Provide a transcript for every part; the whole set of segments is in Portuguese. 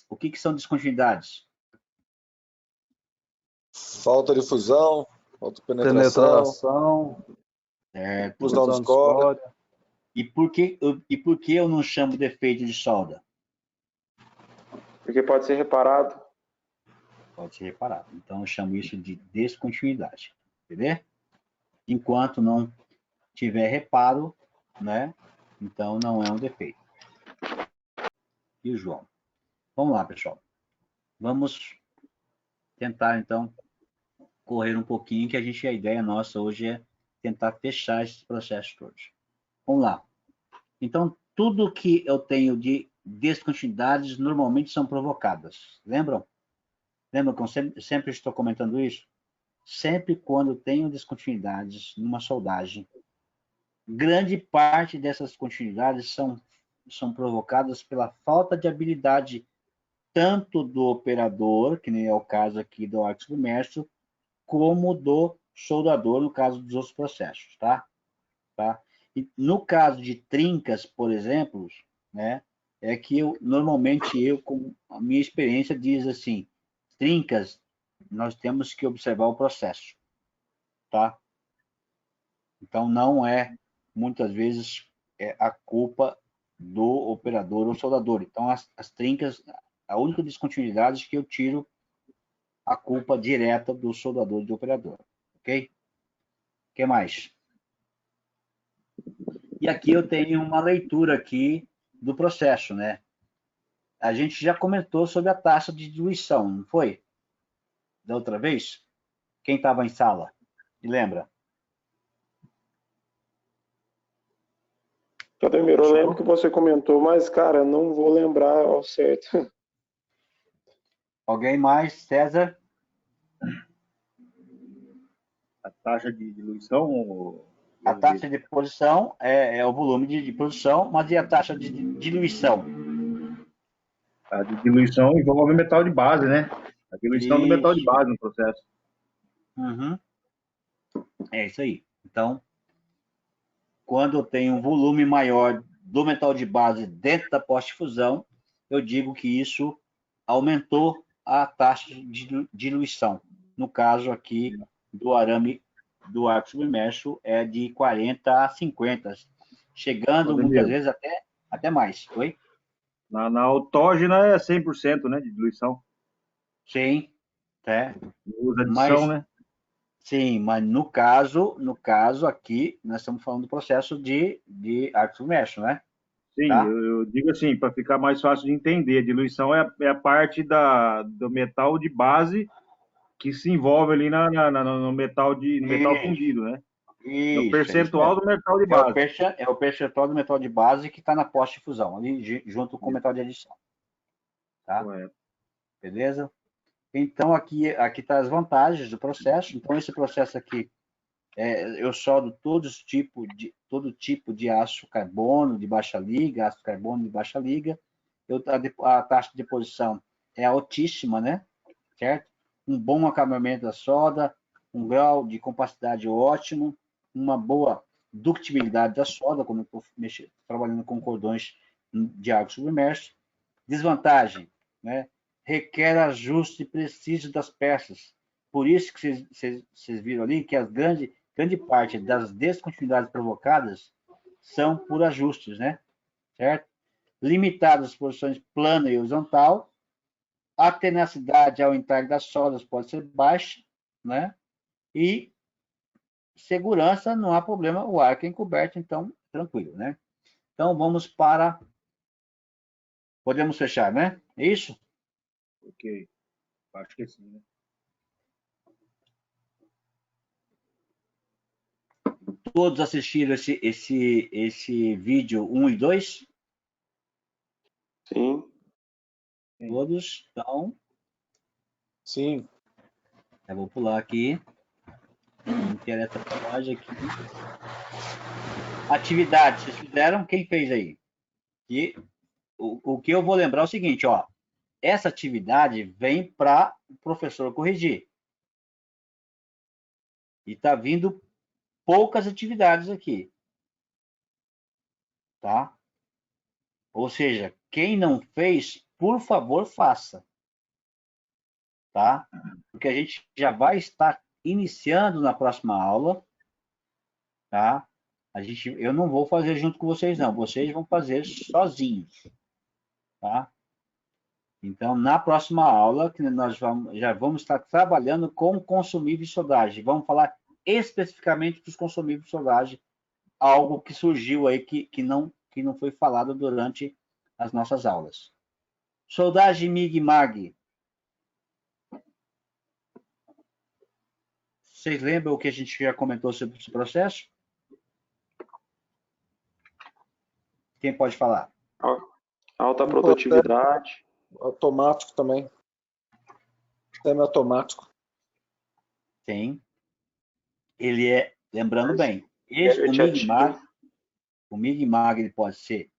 O que são descontinuidades? Falta de fusão, falta de penetração, certo. Fusão de escória. E por que eu não chamo defeito de solda? Porque pode ser reparado. Pode ser reparado. Então, eu chamo isso de descontinuidade. Entendeu? Enquanto não tiver reparo, né? Então, não é um defeito. E o João? Vamos lá, pessoal. Vamos tentar, então, correr um pouquinho, que a ideia nossa hoje é tentar fechar esses processos todos. Vamos lá. Então, tudo que eu tenho de descontinuidades normalmente são provocadas. Lembram? Lembram que eu sempre estou comentando isso? Sempre quando tenho descontinuidades numa soldagem, grande parte dessas continuidades são provocadas pela falta de habilidade tanto do operador, que nem é o caso aqui do arco submerso, como do soldador, no caso dos outros processos, tá? E no caso de trincas, por exemplo, né, é que normalmente com a minha experiência, diz assim, trincas, nós temos que observar o processo, tá? Então, não é, muitas vezes, a culpa do operador ou soldador. Então, as trincas, a única descontinuidade é que eu tiro a culpa direta do soldador e do operador, ok? O que mais? E aqui eu tenho uma leitura aqui do processo, né? A gente já comentou sobre a taxa de diluição, não foi? Da outra vez? Quem estava em sala? Me lembra? Claudemir, eu lembro que você comentou, mas, cara, não vou lembrar ao certo. Alguém mais? César? A taxa de diluição? A taxa de posição é o volume de produção, mas e a taxa de diluição? A de diluição envolve metal de base, né? A diluição do metal de base no processo. Uhum. É isso aí. Então, quando eu tenho um volume maior do metal de base dentro da pós-fusão, eu digo que isso aumentou a taxa de diluição. No caso aqui do arame do arco submerso é de 40 a 50, chegando muitas vezes até mais. Oi? Na autógena é 100%, né, de diluição. Sim, Usa adição, né? Sim, mas no caso aqui, nós estamos falando do processo de arco submerso, né? Sim, tá? eu digo assim, para ficar mais fácil de entender, a diluição é a parte do metal de base que se envolve ali no metal fundido, né? Isso, é o percentual do metal de base. É o percentual do metal de base que está na pós-fusão, ali junto com o metal de adição. Tá? Correto. Beleza? Então, aqui tá as vantagens do processo. Então, esse processo aqui, eu soldo todo tipo de aço carbono de baixa liga, aço carbono de baixa liga. A taxa de deposição é altíssima, né? Certo? Um bom acabamento da solda, um grau de compacidade ótimo, uma boa ductibilidade da solda, quando eu estou trabalhando com cordões de arco submerso. Desvantagem, né? Requer ajuste preciso das peças. Por isso que vocês viram ali que grande parte das descontinuidades provocadas são por ajustes, né? Certo? Limitadas posições plana e horizontal, a tenacidade ao entrave das soldas pode ser baixa, né? E segurança, não há problema, o arco é encoberto, então, tranquilo, né? Então, vamos para... Podemos fechar, né? É isso? Ok. Acho que sim, né? Todos assistiram esse vídeo 1 e 2? Sim. Todos? Então... Sim. Eu vou pular aqui. Não quero essa página aqui. Atividade, vocês fizeram? Quem fez aí? E o que eu vou lembrar é o seguinte, ó. Essa atividade vem para o professor corrigir. E está vindo poucas atividades aqui. Tá? Ou seja, quem não fez, por favor, faça. Tá? Porque a gente já vai estar iniciando na próxima aula, tá? Eu não vou fazer junto com vocês, não. Vocês vão fazer sozinhos, tá? Então, na próxima aula, que já vamos estar trabalhando com consumíveis de soldagem. Vamos falar especificamente dos consumíveis de soldagem, algo que surgiu aí que não foi falado durante as nossas aulas. Soldagem MIG-MAG. Vocês lembram o que a gente já comentou sobre esse processo? Quem pode falar? Alta produtividade. Automático também. Semi-automático. Tem. Ele é, lembrando bem, o MIG-MAG ele pode ser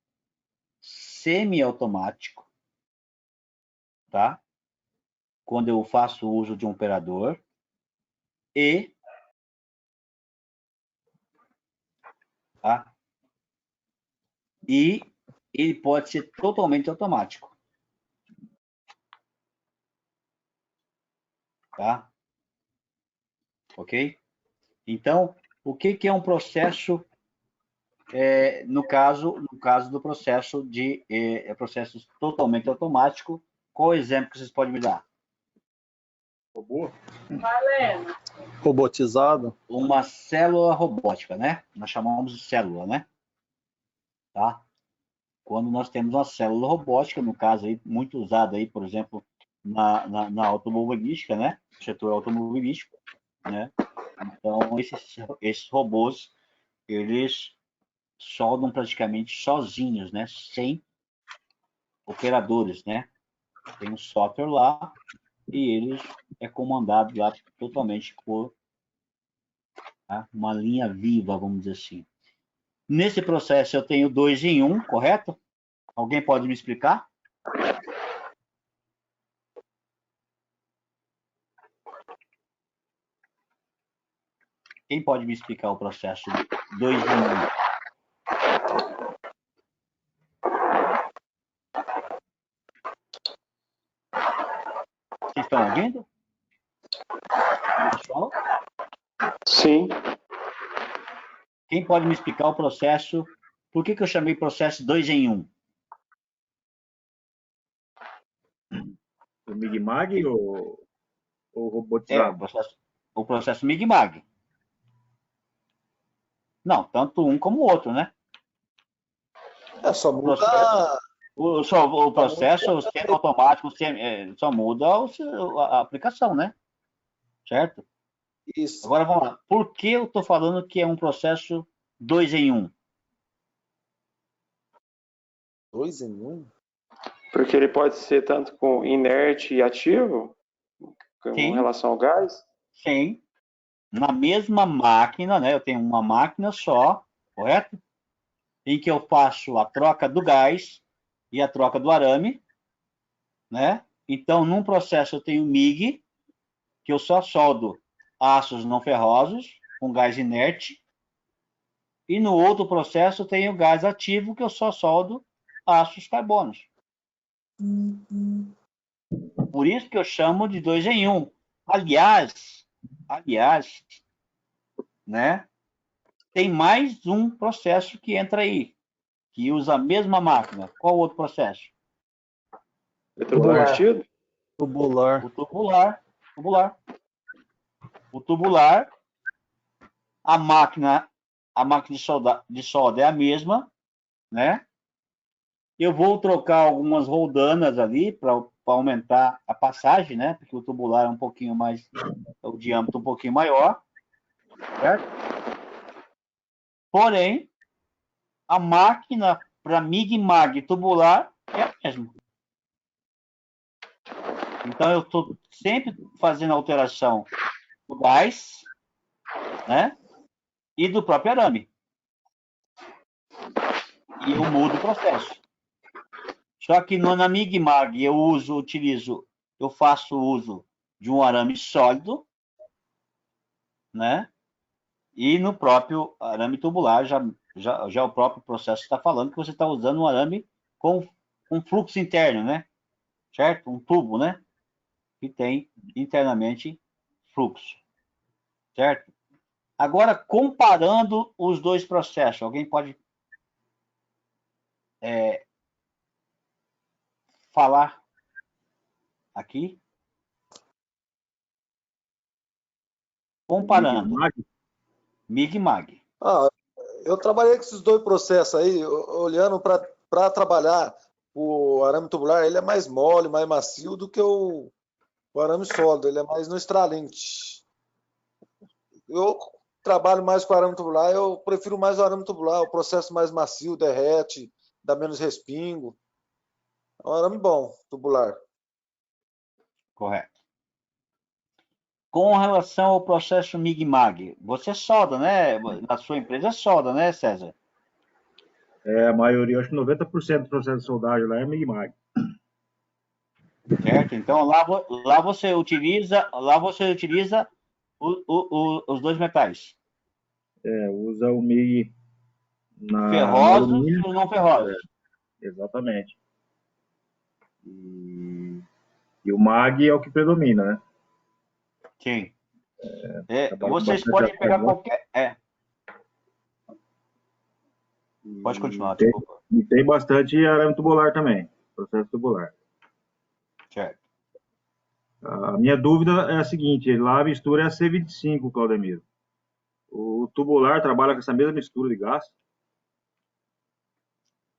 semi-automático, tá? Quando eu faço uso de um operador, tá? E ele pode ser totalmente automático, tá? Ok? Então, o que é um processo, no caso do processo de processo totalmente automático? Qual o exemplo que vocês podem me dar? Robô? Robotizado. Uma célula robótica, né? Nós chamamos de célula, né? Tá? Quando nós temos uma célula robótica, no caso aí, muito usada aí, por exemplo, na automobilística, né? No setor automobilístico, né? Então, esses robôs, eles soldam praticamente sozinhos, né? Sem operadores, né? Tem um software lá e eles é comandado lá totalmente por uma linha viva, vamos dizer assim. Nesse processo eu tenho 2 em 1, correto? Alguém pode me explicar? Quem pode me explicar o processo 2 em 1? Vocês estão ouvindo? Pessoal? Sim. Quem pode me explicar o processo? Por que eu chamei processo 2 em 1? O MIG-MAG ou robotizado? O processo MIG-MAG. Não, tanto um como o outro, né? Só muda... O processo semi-automático só muda a aplicação, né? Certo? Isso. Agora vamos lá. Por que eu estou falando que é um processo 2 em 1? 2 em 1? Porque ele pode ser tanto com inerte e ativo, com relação ao gás? Sim. Na mesma máquina, né? Eu tenho uma máquina só, correto? Em que eu faço a troca do gás e a troca do arame, né? Então, num processo eu tenho MIG, que eu só soldo aços não ferrosos com gás inerte, e no outro processo eu tenho gás ativo, que eu só soldo aços carbonos. Por isso que eu chamo de 2 em 1. Aliás, né? Tem mais um processo que entra aí, que usa a mesma máquina. Qual o outro processo? Eletroconvertido? Tubular. O tubular, a máquina de solda é a mesma, né? Eu vou trocar algumas roldanas ali para aumentar a passagem, né? Porque o tubular é um pouquinho mais, o diâmetro um pouquinho maior, certo? Porém, a máquina para MIG-MAG tubular é a mesma. Então, eu estou sempre fazendo alteração do gás, né? E do próprio arame. E eu mudo o processo. Só que na MIG-MAG eu faço uso de um arame sólido, né? E no próprio arame tubular, já o próprio processo está falando que você está usando um arame com fluxo interno, né? certo? Um tubo, né? Que tem internamente fluxo, certo? Agora, comparando os dois processos, alguém pode falar aqui? Comparando. MIG e MAG. Eu trabalhei com esses dois processos aí, olhando para trabalhar o arame tubular, ele é mais mole, mais macio do que o arame sólido, ele é mais no estralinte. Eu trabalho mais com arame tubular, eu prefiro mais o arame tubular, o processo mais macio, derrete, dá menos respingo. É um arame bom, tubular. Correto. Com relação ao processo MIG-MAG, você solda, né? Na sua empresa solda, né, César? A maioria, acho que 90% do processo de soldagem lá é MIG-MAG. Certo? Então lá você utiliza os dois metais. Usa o MIG no Ferrosos alumínio. e não ferrosos. Exatamente. E o MAG é o que predomina, né? Sim. Vocês podem pegar qualquer. Pode continuar, desculpa. E tem bastante arame tubular também, processo tubular. Certo. A minha dúvida é a seguinte, lá a mistura é a C25, Claudemiro. O tubular trabalha com essa mesma mistura de gás?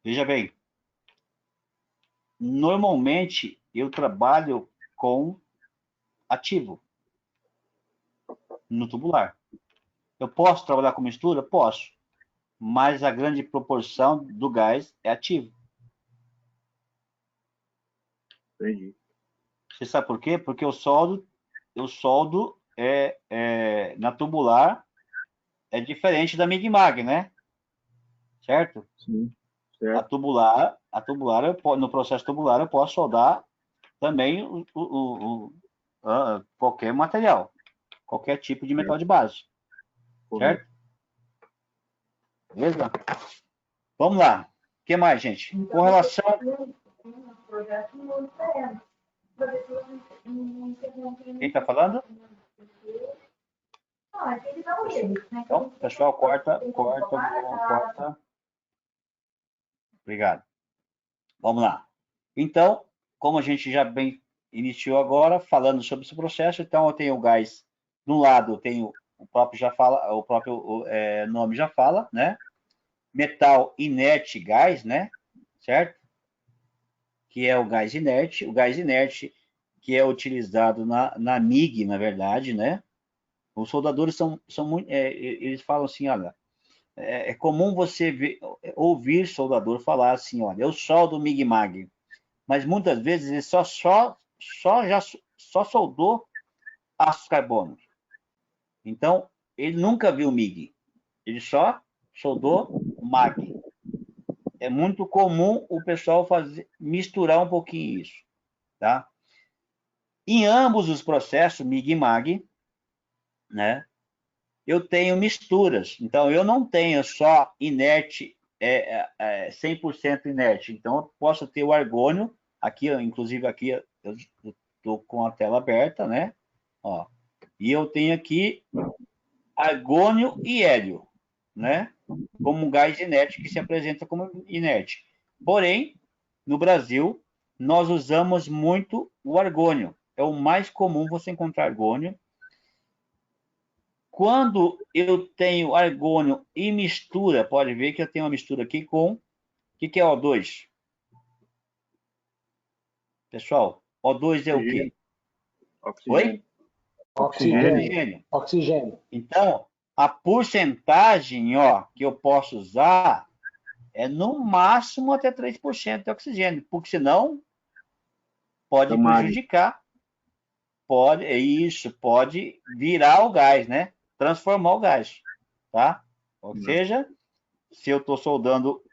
Veja bem. Normalmente eu trabalho com ativo no tubular. Eu posso trabalhar com mistura? Posso. Mas a grande proporção do gás é ativo. Entendi. Você sabe por quê? Porque eu soldo na tubular é diferente da MIG-MAG, né? Certo? Sim, certo. No processo tubular eu posso soldar também qualquer material, qualquer tipo de metal de base. Correto. Certo? Beleza? Vamos lá. O que mais, gente? Com relação... Quem está falando? Então, pessoal, corta. Obrigado. Vamos lá. Então, como a gente já bem iniciou agora, falando sobre esse processo, então eu tenho o gás, de um lado eu tenho o próprio nome já fala, né? Metal inerte gás, né? Certo? Que é o gás inerte que é utilizado na MIG, na verdade, né? Os soldadores são muito, eles falam assim, olha, é comum você ouvir soldador falar assim, olha, eu soldo MIG-MAG, mas muitas vezes ele só soldou aço carbono. Então, ele nunca viu MIG, ele só soldou MAG. É muito comum o pessoal misturar um pouquinho isso, tá? Em ambos os processos, MIG e MAG, né? Eu tenho misturas. Então, eu não tenho só inerte, 100% inerte. Então, eu posso ter o argônio, aqui, inclusive aqui, eu estou com a tela aberta, né? Ó, e eu tenho aqui argônio e hélio, né? Como um gás inerte que se apresenta como inerte. Porém, no Brasil, nós usamos muito o argônio. É o mais comum você encontrar argônio. Quando eu tenho argônio e mistura, pode ver que eu tenho uma mistura aqui com... O que é O2? Pessoal, O2 é o quê? Oxigênio. Oi? Oxigênio. Então, a porcentagem que eu posso usar é no máximo até 3% de oxigênio, porque senão pode prejudicar, pode virar o gás, né? Transformar o gás, tá? Ou seja, se eu estou soldando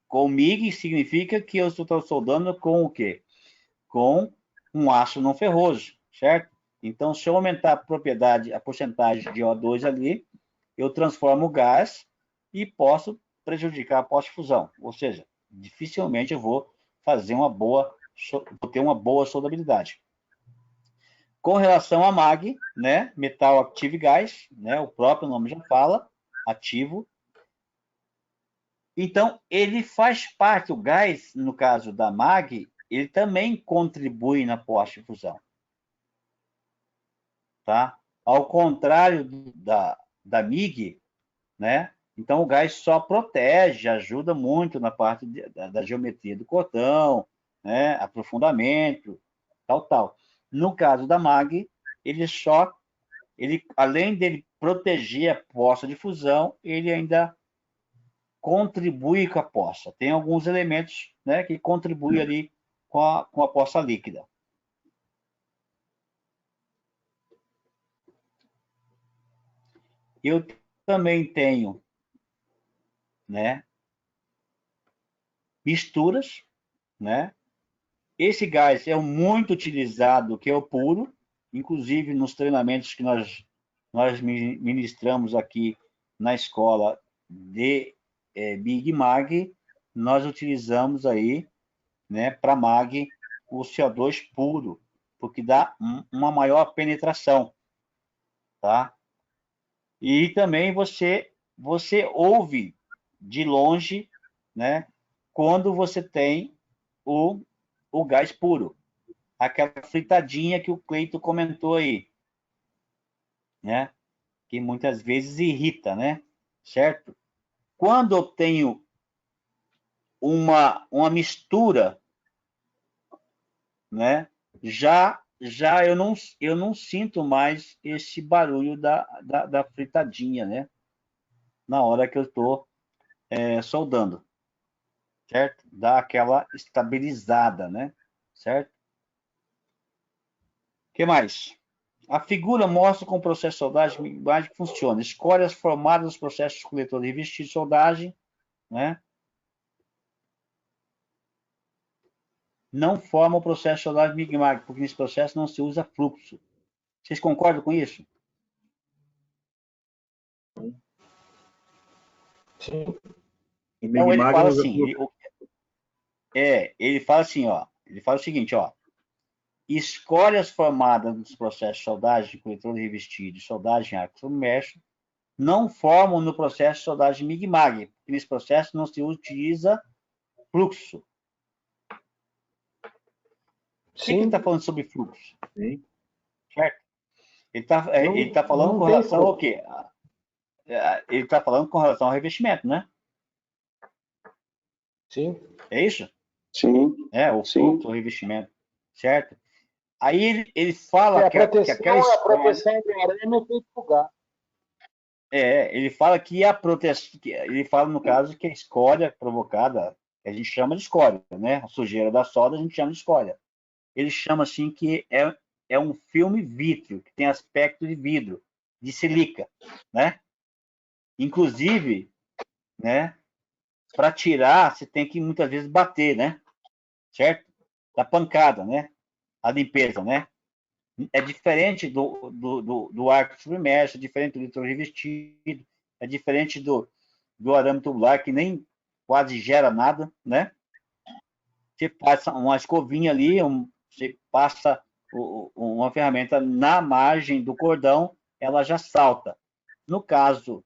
com MIG, significa que eu estou soldando com o quê? Com um aço não ferroso, certo? Então, se eu aumentar a porcentagem de O2 ali, eu transformo o gás e posso prejudicar a pós-fusão. Ou seja, dificilmente eu vou fazer uma boa vou ter uma boa soldabilidade. Com relação a MAG, né, Metal Active Gás, né, o próprio nome já fala, ativo. Então, ele faz parte, o gás, no caso da MAG, ele também contribui na pós-difusão. Tá? Ao contrário da MIG, né? Então, o gás só protege, ajuda muito na parte da geometria do cordão, né? Aprofundamento, tal. No caso da MAG, além dele proteger a poça de fusão, ele ainda contribui com a poça. Tem alguns elementos, né, que contribuem ali com a poça líquida. Eu também tenho, né, misturas, né? Esse gás é muito utilizado, que é o puro, inclusive nos treinamentos que nós ministramos aqui na escola de Big Mag, nós utilizamos aí, né, para MAG, o CO2 puro, porque dá uma maior penetração, tá? E também você ouve de longe, né, quando você tem o gás puro, aquela fritadinha que o Cleito comentou aí, né, que muitas vezes irrita, né, certo? Quando eu tenho uma mistura, né, já eu não sinto mais esse barulho da fritadinha, né, na hora que eu estou soldando, certo? Dá aquela estabilizada, né, certo? O que mais? A figura mostra como o processo de soldagem funciona. Escórias formadas nos processos coletores revestidos de soldagem, né, não formam o processo de soldagem Mig-Mag, porque nesse processo não se usa fluxo. Vocês concordam com isso? Sim. Então ele fala assim, ele fala assim, ó, ele fala o seguinte, ó, escórias formadas nos processos de soldagem de coletor revestido e soldagem arco submerso não formam no processo de soldagem Mig-Mag, porque nesse processo não se utiliza fluxo. O que ele está falando sobre fluxo? Sim. Certo? Ele tá falando com relação ao quê? Ele está falando com relação ao revestimento, né? Sim. É isso? Sim. O fluxo, o revestimento, certo? Aí ele fala que aquela a proteção do arame é feita por gás. ele fala que a proteção, ele fala no caso que a escória provocada, a gente chama de escória, né? A sujeira da solda a gente chama de escória. Ele chama assim que é um filme vítreo, que tem aspecto de vidro, de silica, né? Inclusive, né? Para tirar, você tem que muitas vezes bater, né? Certo? Da pancada, né? A limpeza, né? É diferente do arco submerso, é diferente do litro revestido, é diferente do arame tubular, que nem quase gera nada, né? Você passa uma escovinha ali, você passa uma ferramenta na margem do cordão, ela já salta. No caso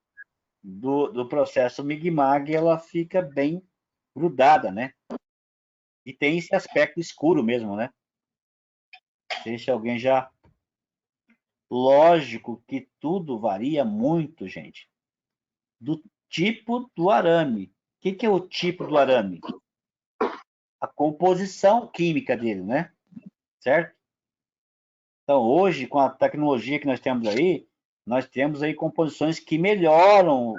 do processo Mig-Mag, ela fica bem grudada, né? E tem esse aspecto escuro mesmo, né? Não sei se alguém já... Lógico que tudo varia muito, gente, do tipo do arame. O que é o tipo do arame? A composição química dele, né? Certo? Então, hoje, com a tecnologia que nós temos aí composições que melhoram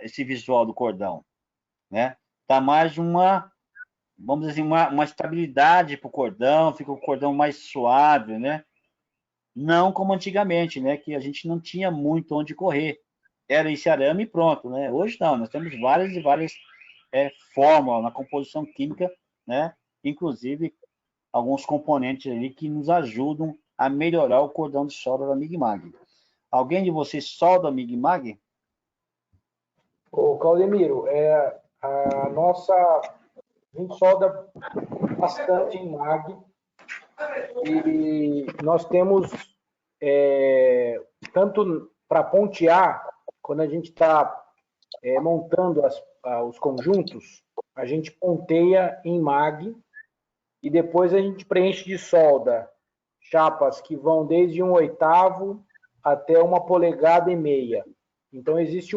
esse visual do cordão, né? Tá mais vamos dizer assim, uma estabilidade para o cordão, fica o cordão mais suave, né? Não como antigamente, né? Que a gente não tinha muito onde correr. Era esse arame e pronto, né? Hoje não, nós temos várias e várias fórmulas na composição química, né? Inclusive alguns componentes ali que nos ajudam a melhorar o cordão de solda da Mig-Mag. Alguém de vocês solda a Mig-Mag? Ô, Claudemiro, a gente solda bastante em MAG. E nós temos, tanto para pontear, quando a gente está montando os conjuntos, a gente ponteia em MAG e depois a gente preenche de solda chapas que vão desde 1/8 até 1,5 polegadas. Então, existe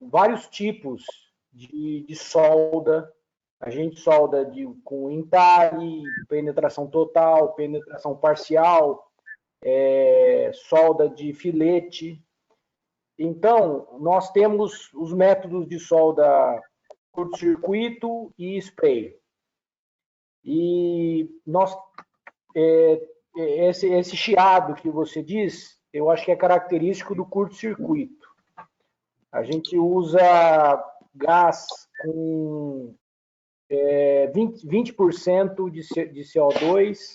vários tipos de solda. A gente solda com entalhe, penetração total, penetração parcial, solda de filete. Então, nós temos os métodos de solda curto-circuito e spray. E esse chiado que você diz, eu acho que é característico do curto-circuito. A gente usa gás com 20% de CO2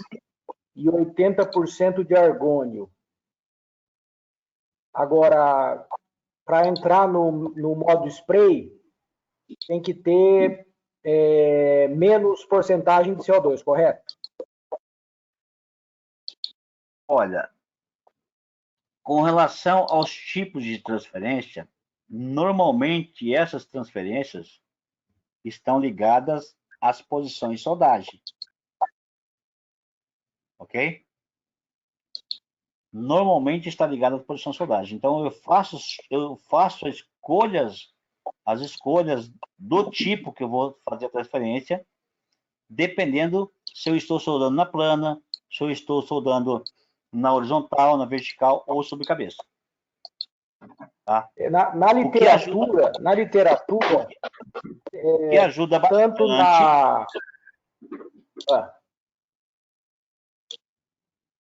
e 80% de argônio. Agora, para entrar no modo spray, tem que ter menos porcentagem de CO2, correto? Olha, com relação aos tipos de transferência, normalmente essas transferências estão ligadas às posições de soldagem. Ok? Normalmente está ligado à posição de soldagem. Então, eu faço as escolhas do tipo que eu vou fazer a transferência, dependendo se eu estou soldando na plana, se eu estou soldando na horizontal, na vertical ou sobre cabeça. Tá? Na literatura, que ajuda bastante. Tanto na...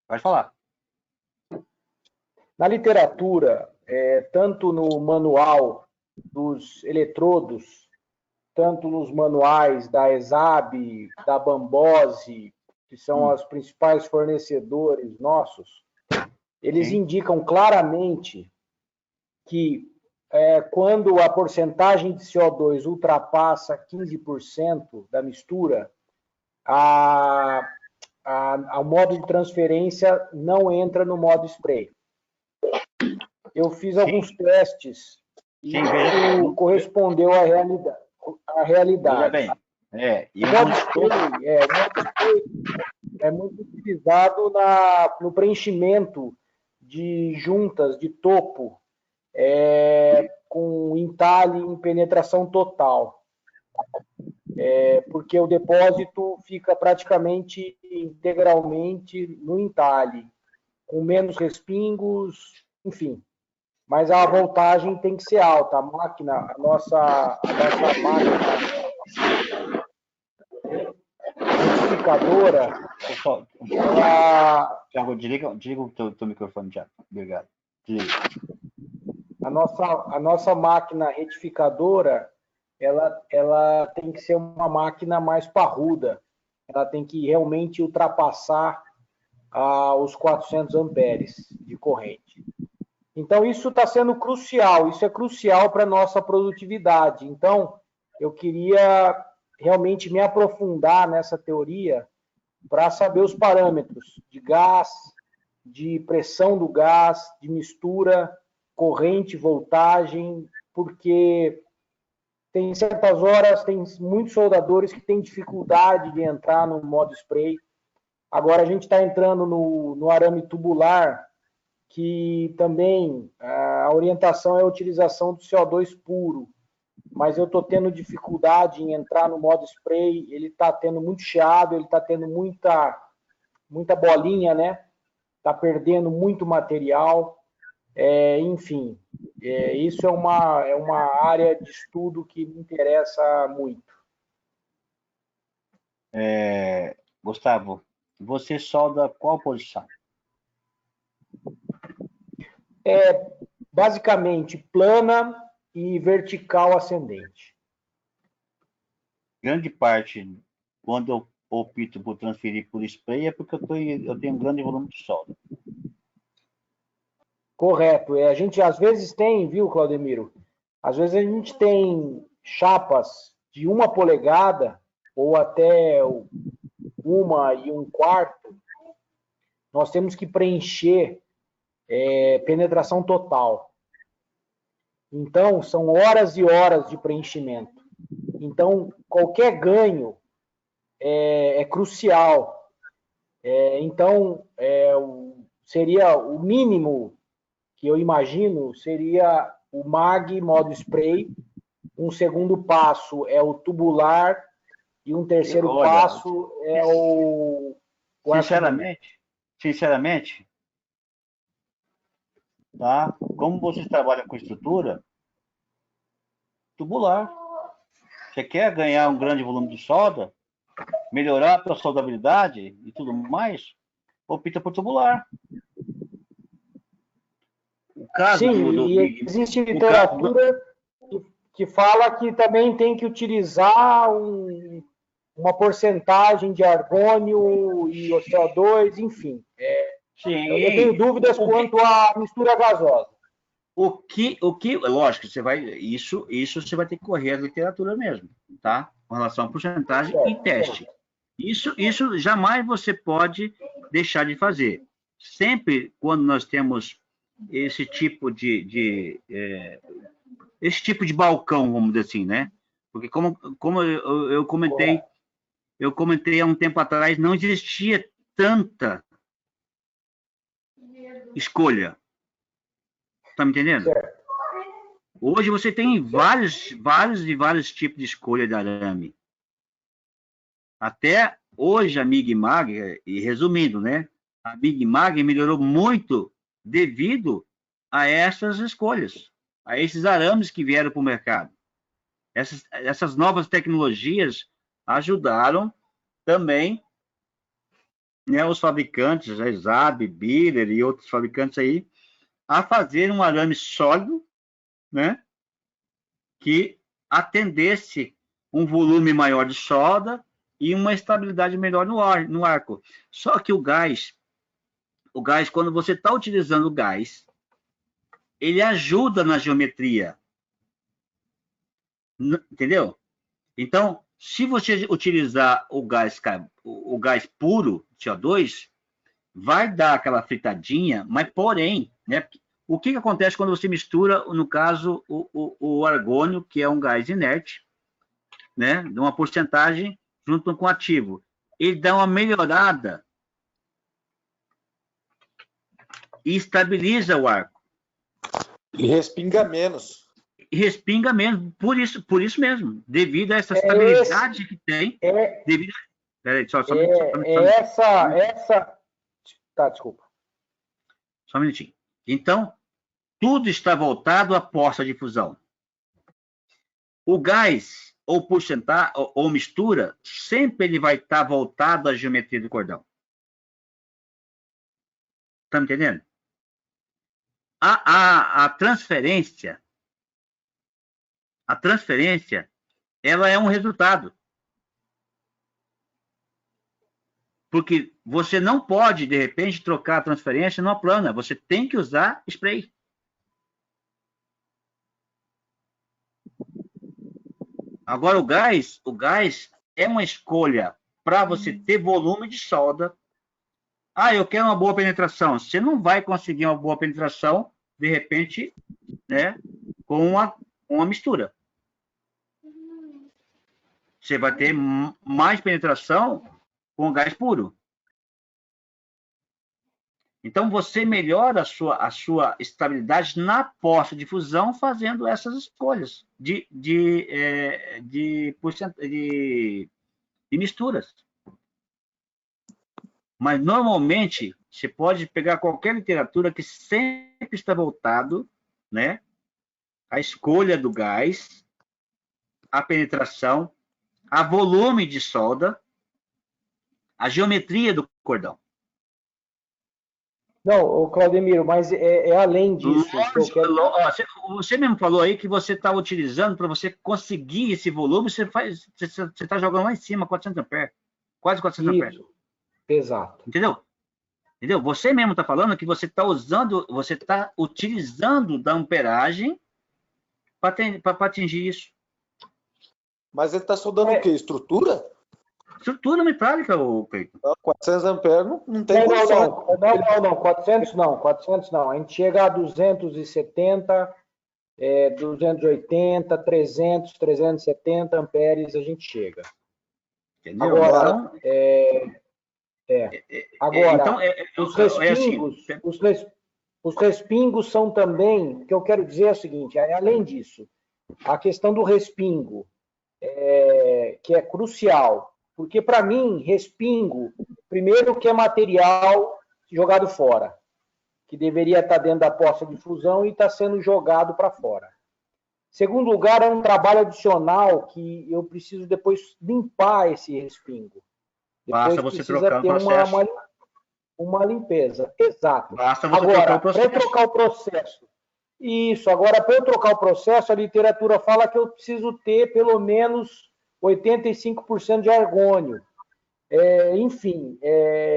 Pode falar. Na literatura, tanto no manual dos eletrodos, tanto nos manuais da ESAB, da Bambose, que são os principais fornecedores nossos, eles indicam claramente que quando a porcentagem de CO2 ultrapassa 15% da mistura, o modo de transferência não entra no modo spray. Eu fiz alguns testes e isso correspondeu à realidade. O modo spray é muito utilizado no preenchimento de juntas de topo com entalhe em penetração total. Porque o depósito fica praticamente integralmente no entalhe, com menos respingos, enfim. Mas a voltagem tem que ser alta. A nossa máquina retificadora, Thiago, desliga o teu microfone, Thiago. Obrigado. Desliga. A nossa máquina retificadora, ela tem que ser uma máquina mais parruda. Ela tem que realmente ultrapassar os 400 amperes de corrente. Então, isso está sendo crucial. Isso é crucial para a nossa produtividade. Então, eu queria realmente me aprofundar nessa teoria para saber os parâmetros de gás, de pressão do gás, de mistura, corrente, voltagem, porque tem certas horas, tem muitos soldadores que têm dificuldade de entrar no modo spray. Agora a gente está entrando no arame tubular, que também a orientação é a utilização do CO2 puro, mas eu estou tendo dificuldade em entrar no modo spray, ele está tendo muito chiado, ele está tendo muita bolinha, né? Está perdendo muito material, enfim, isso é uma área de estudo que me interessa muito. Gustavo, você solda qual posição? Basicamente plana e vertical ascendente. Grande parte, quando eu opto por transferir por spray, é porque eu tenho um grande volume de solda. Correto. A gente às vezes tem, viu, Claudemiro? Às vezes a gente tem chapas de 1 polegada ou até 1,25, nós temos que preencher penetração total. Então, são horas e horas de preenchimento. Então, qualquer ganho é crucial. Então, seria o mínimo que eu imagino, seria o MAG modo spray. Um segundo passo é o tubular e um terceiro passo é o sinceramente, tá? Como vocês trabalham com estrutura, tubular. Você quer ganhar um grande volume de solda, melhorar a sua soldabilidade e tudo mais, opta por tubular. O caso existe literatura que fala que também tem que utilizar uma porcentagem de argônio e o CO2, enfim. Sim. Eu tenho dúvidas quanto à mistura gasosa. Lógico, isso você vai ter que correr a literatura mesmo, tá? Com relação à porcentagem e teste. Isso jamais você pode deixar de fazer. Sempre quando nós temos esse tipo de balcão, vamos dizer assim, né? Porque como eu comentei há um tempo atrás, não existia tanta escolha. Tá me entendendo? Certo. Hoje você tem vários tipos de escolha de arame. Até hoje a Mig-Mag, e resumindo, né? A Mig-Mag melhorou muito devido a essas escolhas, a esses arames que vieram para o mercado. Essas novas tecnologias ajudaram também, né, os fabricantes, a SAB, Biller e outros fabricantes aí, a fazer um arame sólido, né, que atendesse um volume maior de solda e uma estabilidade melhor no arco. Só que o gás, quando você está utilizando o gás, ele ajuda na geometria. Entendeu? Então, se você utilizar o gás puro, CO2, vai dar aquela fritadinha, mas porém, né, o que acontece quando você mistura, no caso, o argônio, que é um gás inerte, né, de uma porcentagem junto com o ativo? Ele dá uma melhorada e estabiliza o arco. E respinga menos. Respinga menos, por isso mesmo, devido a essa estabilidade que tem. Peraí, Tá, desculpa. Só um minutinho. Então, tudo está voltado à poça de fusão. O gás, ou porcentagem, ou mistura, sempre ele vai estar voltado à geometria do cordão. Tá me entendendo? A transferência, ela é um resultado. Porque você não pode, de repente, trocar a transferência numa plana. Você tem que usar spray. Agora, o gás é uma escolha para você ter volume de solda. Ah, eu quero uma boa penetração. Você não vai conseguir uma boa penetração, de repente, né, com uma mistura. Você vai ter mais penetração com gás puro. Então, você melhora a sua estabilidade na poça de fusão fazendo essas escolhas de misturas. Mas, normalmente, você pode pegar qualquer literatura que sempre está voltado, né, à escolha do gás, a penetração, a volume de solda, a geometria do cordão. Não, Claudemiro, mas é além disso. Você mesmo falou aí que você está utilizando para você conseguir esse volume, você está jogando lá em cima, 400 amperes, quase 400 amperes. Exato. Entendeu? Você mesmo está falando que você está utilizando da amperagem para atingir isso. Mas ele está soldando o quê? Estrutura? Estrutura metálica, o Cleiton. 400 amperes não tem condição. Não, 400 não. A gente chega a 270, 280, 300, 370 amperes a gente chega. Entendeu? Agora, então, os respingos são também, o que eu quero dizer é o seguinte, além disso, a questão do respingo, que é crucial, porque para mim, respingo, primeiro que é material jogado fora, que deveria estar dentro da poça de fusão e está sendo jogado para fora. Segundo lugar, é um trabalho adicional que eu preciso depois limpar esse respingo. Depois basta você trocar o processo. Uma limpeza. Exato. Basta você agora, trocar o processo. Para trocar o processo. Isso. Agora, para eu trocar o processo, a literatura fala que eu preciso ter pelo menos 85% de argônio. Enfim,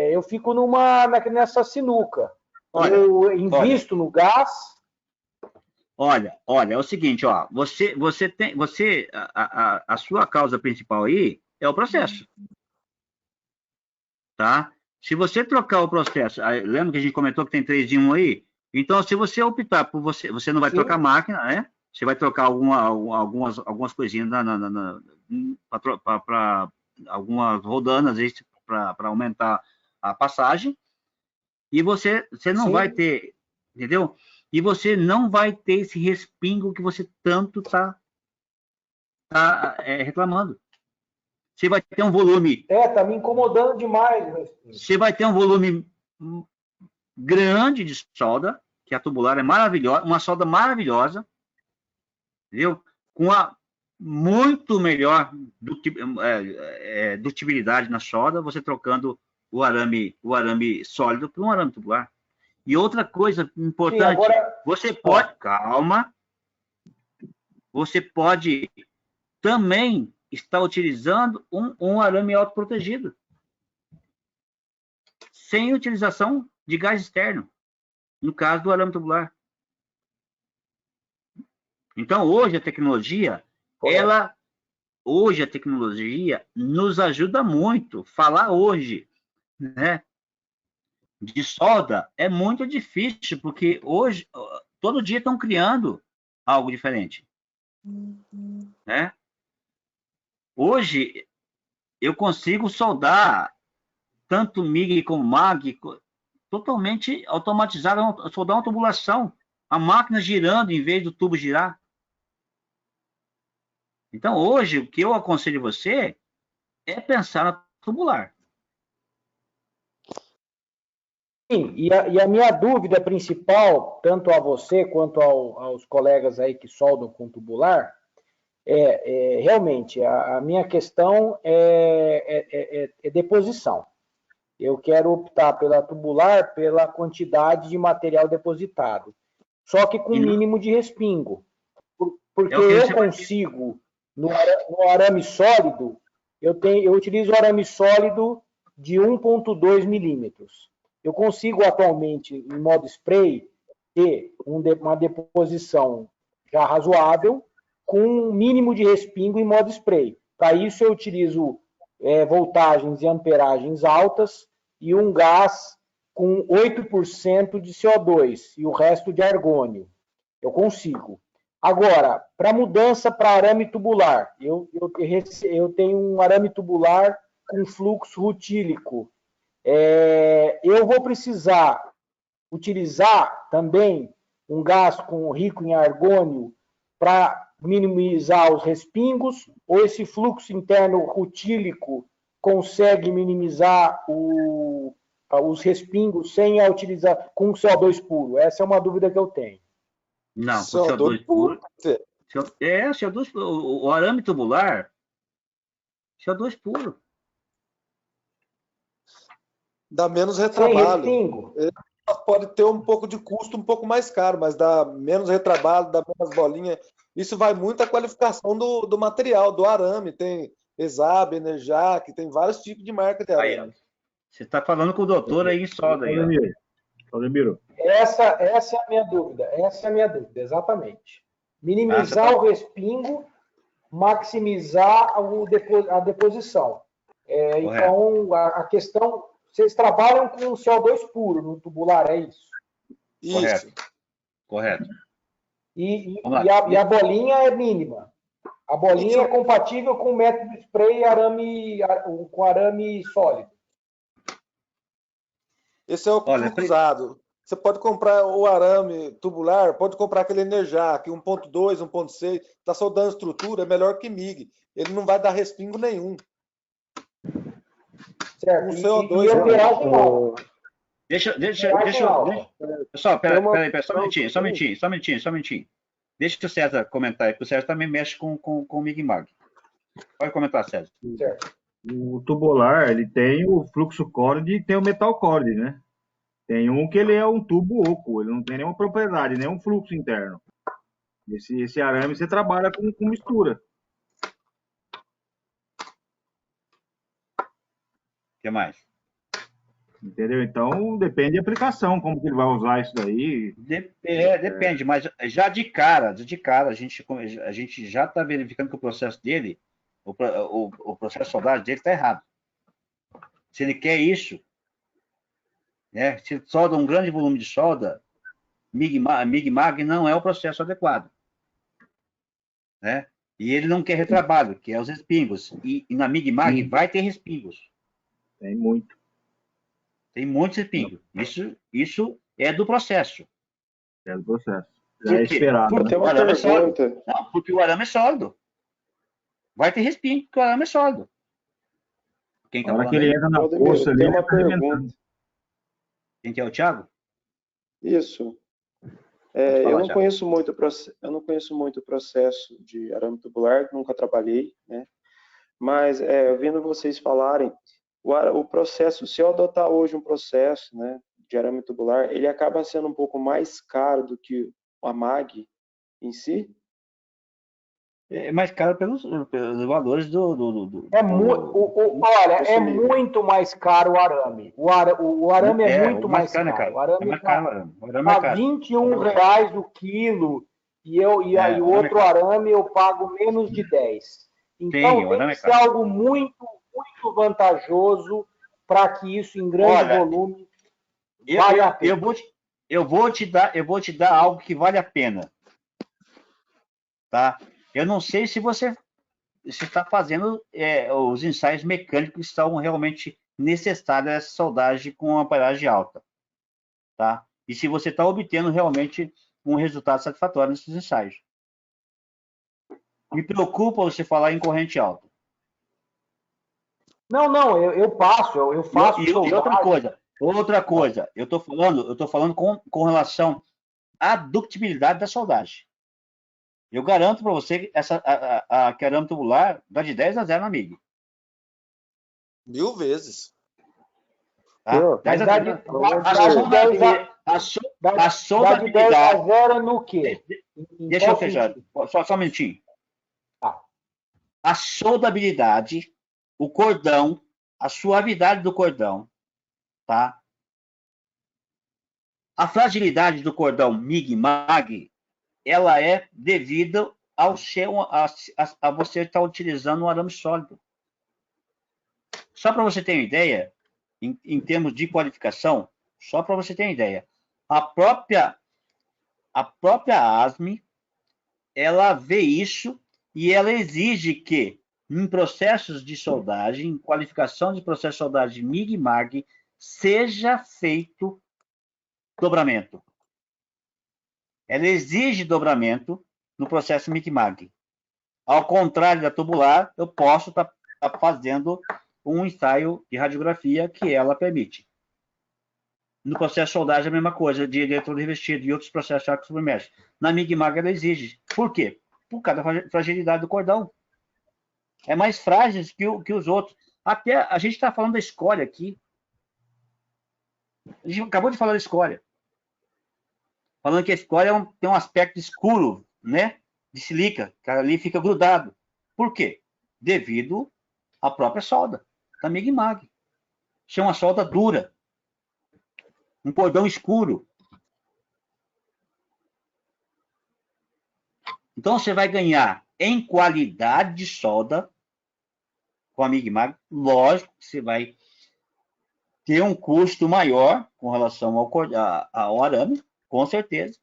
eu fico nessa sinuca. Eu invisto no gás. Olha, é o seguinte, ó, a sua causa principal aí é o processo. Tá? Se você trocar o processo, lembra que a gente comentou que tem 3 em 1 aí? Então, se você optar por você não vai trocar a máquina, né? Você vai trocar algumas coisinhas para algumas rodanas para aumentar a passagem, e você não vai ter, entendeu? E você não vai ter esse respingo que você tanto está reclamando. Você vai ter um volume... tá me incomodando demais. Você vai ter um volume grande de solda, que a tubular é maravilhosa, uma solda maravilhosa, entendeu? Com muito melhor dutibilidade na solda, você trocando o arame sólido por um arame tubular. E outra coisa importante, você pode... Calma. Você pode também estar utilizando um arame autoprotegido, sem utilização de gás externo, no caso do arame tubular. Então, hoje a tecnologia nos ajuda muito. Falar hoje, né, de solda é muito difícil, porque hoje, todo dia estão criando algo diferente. Né? Hoje, eu consigo soldar tanto MIG como MAG totalmente automatizado, soldar uma tubulação, a máquina girando em vez do tubo girar. Então, hoje, o que eu aconselho você é pensar na tubular. Sim, e a minha dúvida principal, tanto a você quanto aos colegas aí que soldam com tubular, realmente, a minha questão é deposição. Eu quero optar pela tubular pela quantidade de material depositado, só que com mínimo de respingo. Porque eu consigo, no arame sólido, eu utilizo arame sólido de 1,2 milímetros. Eu consigo atualmente, em modo spray, ter uma deposição já razoável, com um mínimo de respingo em modo spray. Para isso, eu utilizo voltagens e amperagens altas e um gás com 8% de CO2 e o resto de argônio. Eu consigo. Agora, para mudança para arame tubular, eu tenho um arame tubular com fluxo rutílico. Eu vou precisar utilizar também um gás rico em argônio para minimizar os respingos, ou esse fluxo interno rutílico consegue minimizar os respingos sem utilizar com CO2 puro? Essa é uma dúvida que eu tenho. Não, com CO2 puro. CO2 puro. O arame tubular, CO2 puro. Dá menos retrabalho. Pode ter um pouco de custo um pouco mais caro, mas dá menos retrabalho, dá menos bolinha. Isso vai muito da qualificação do material, do arame. Tem ESAB, Energiac, tem vários tipos de marca de arame. Aí, você está falando com o doutor aí em solda. Valdemiro. Essa é a minha dúvida. Exatamente. Minimizar o respingo maximizar a deposição. Então, a questão, vocês trabalham com CO2 puro no tubular, é isso? Isso. Correto. E a bolinha é mínima. A bolinha é compatível com o método spray com arame sólido. Esse é o fluxo usado. Você pode comprar o arame tubular, pode comprar aquele Enerjac 1.2, 1.6, está soldando estrutura, é melhor que MIG. Ele não vai dar respingo nenhum. Certo. O CO2 Pessoal, peraí, só um minutinho. Deixa o César comentar aí, porque o César também mexe com o MIG-MAG. Pode comentar, César. Certo. O tubular, ele tem o fluxo core e tem o metal core, né? Tem um que ele é um tubo oco, ele não tem nenhuma propriedade, nenhum fluxo interno. Esse arame você trabalha com mistura. O que mais? Entendeu? Então, depende da aplicação, como que ele vai usar isso daí. Depende, mas já de cara, a gente já está verificando que o processo dele, o processo de soldagem dele está errado. Se ele quer isso, né, se solda um grande volume de solda, MIG-MAG não é o processo adequado. Né? E ele não quer retrabalho, que é os respingos. E na MIG-MAG vai ter respingos. Tem muito. Tem muitos respingos. Isso é do processo. É do processo. Já é esperado. Porque o arame é sólido. Não, porque o arame é sólido. Vai ter respingo, porque o arame é sólido. Quem tá falando que ele entra na poça ali, tem uma pergunta. Quem que é o Thiago? Isso. Eu não conheço muito o processo de arame tubular, nunca trabalhei, né? Mas vendo vocês falarem, o processo, se eu adotar hoje um processo, né, de arame tubular, ele acaba sendo um pouco mais caro do que a MAG em si? É mais caro pelos valores do olha, é muito mais caro o arame. O arame é muito mais caro. O arame está R$21 o quilo e o outro arame eu pago menos de 10. Então tem que ser algo muito, muito vantajoso para que isso em grande volume valha a pena. Eu vou te dar algo que vale a pena. Tá? Eu não sei se você está fazendo os ensaios mecânicos que estão realmente necessários a essa soldagem com amperagem alta. Tá? E se você está obtendo realmente um resultado satisfatório nesses ensaios. Me preocupa você falar em corrente alta. Não, eu faço. E outra coisa, eu estou falando com relação à ductibilidade da soldagem. Eu garanto para você que que arame tubular dá de 10 a 0 na MIG. 1000 vezes. Tá? 10 a 0. A soldabilidade... 10 a 0 no quê? Deixa eu fechar. Só um minutinho. A soldabilidade, o cordão, a suavidade do cordão, tá? A fragilidade do cordão MIG-MAG, ela é devido a você estar utilizando um arame sólido. Só para você ter uma ideia, em termos de qualificação, só para você ter uma ideia, a própria ASME, ela vê isso e ela exige que, em processos de soldagem, em qualificação de processo de soldagem MIG-MAG, seja feito dobramento. Ela exige dobramento no processo MIG-MAG. Ao contrário da tubular, eu posso estar fazendo um ensaio de radiografia que ela permite. No processo de soldagem, a mesma coisa, de eletrodo revestido e outros processos de arco submerso. Na MIG-MAG, ela exige. Por quê? Por causa da fragilidade do cordão. É mais frágil que os outros. Até a gente está falando da escória aqui. A gente acabou de falar da escória. Falando que a escória tem um aspecto escuro, né? De silica, que ali fica grudado. Por quê? Devido à própria solda da MIG-MAG. Isso é uma solda dura. Um cordão escuro. Então, você vai ganhar em qualidade de solda, com a Mig-Mag, lógico que você vai ter um custo maior com relação ao arame, com certeza.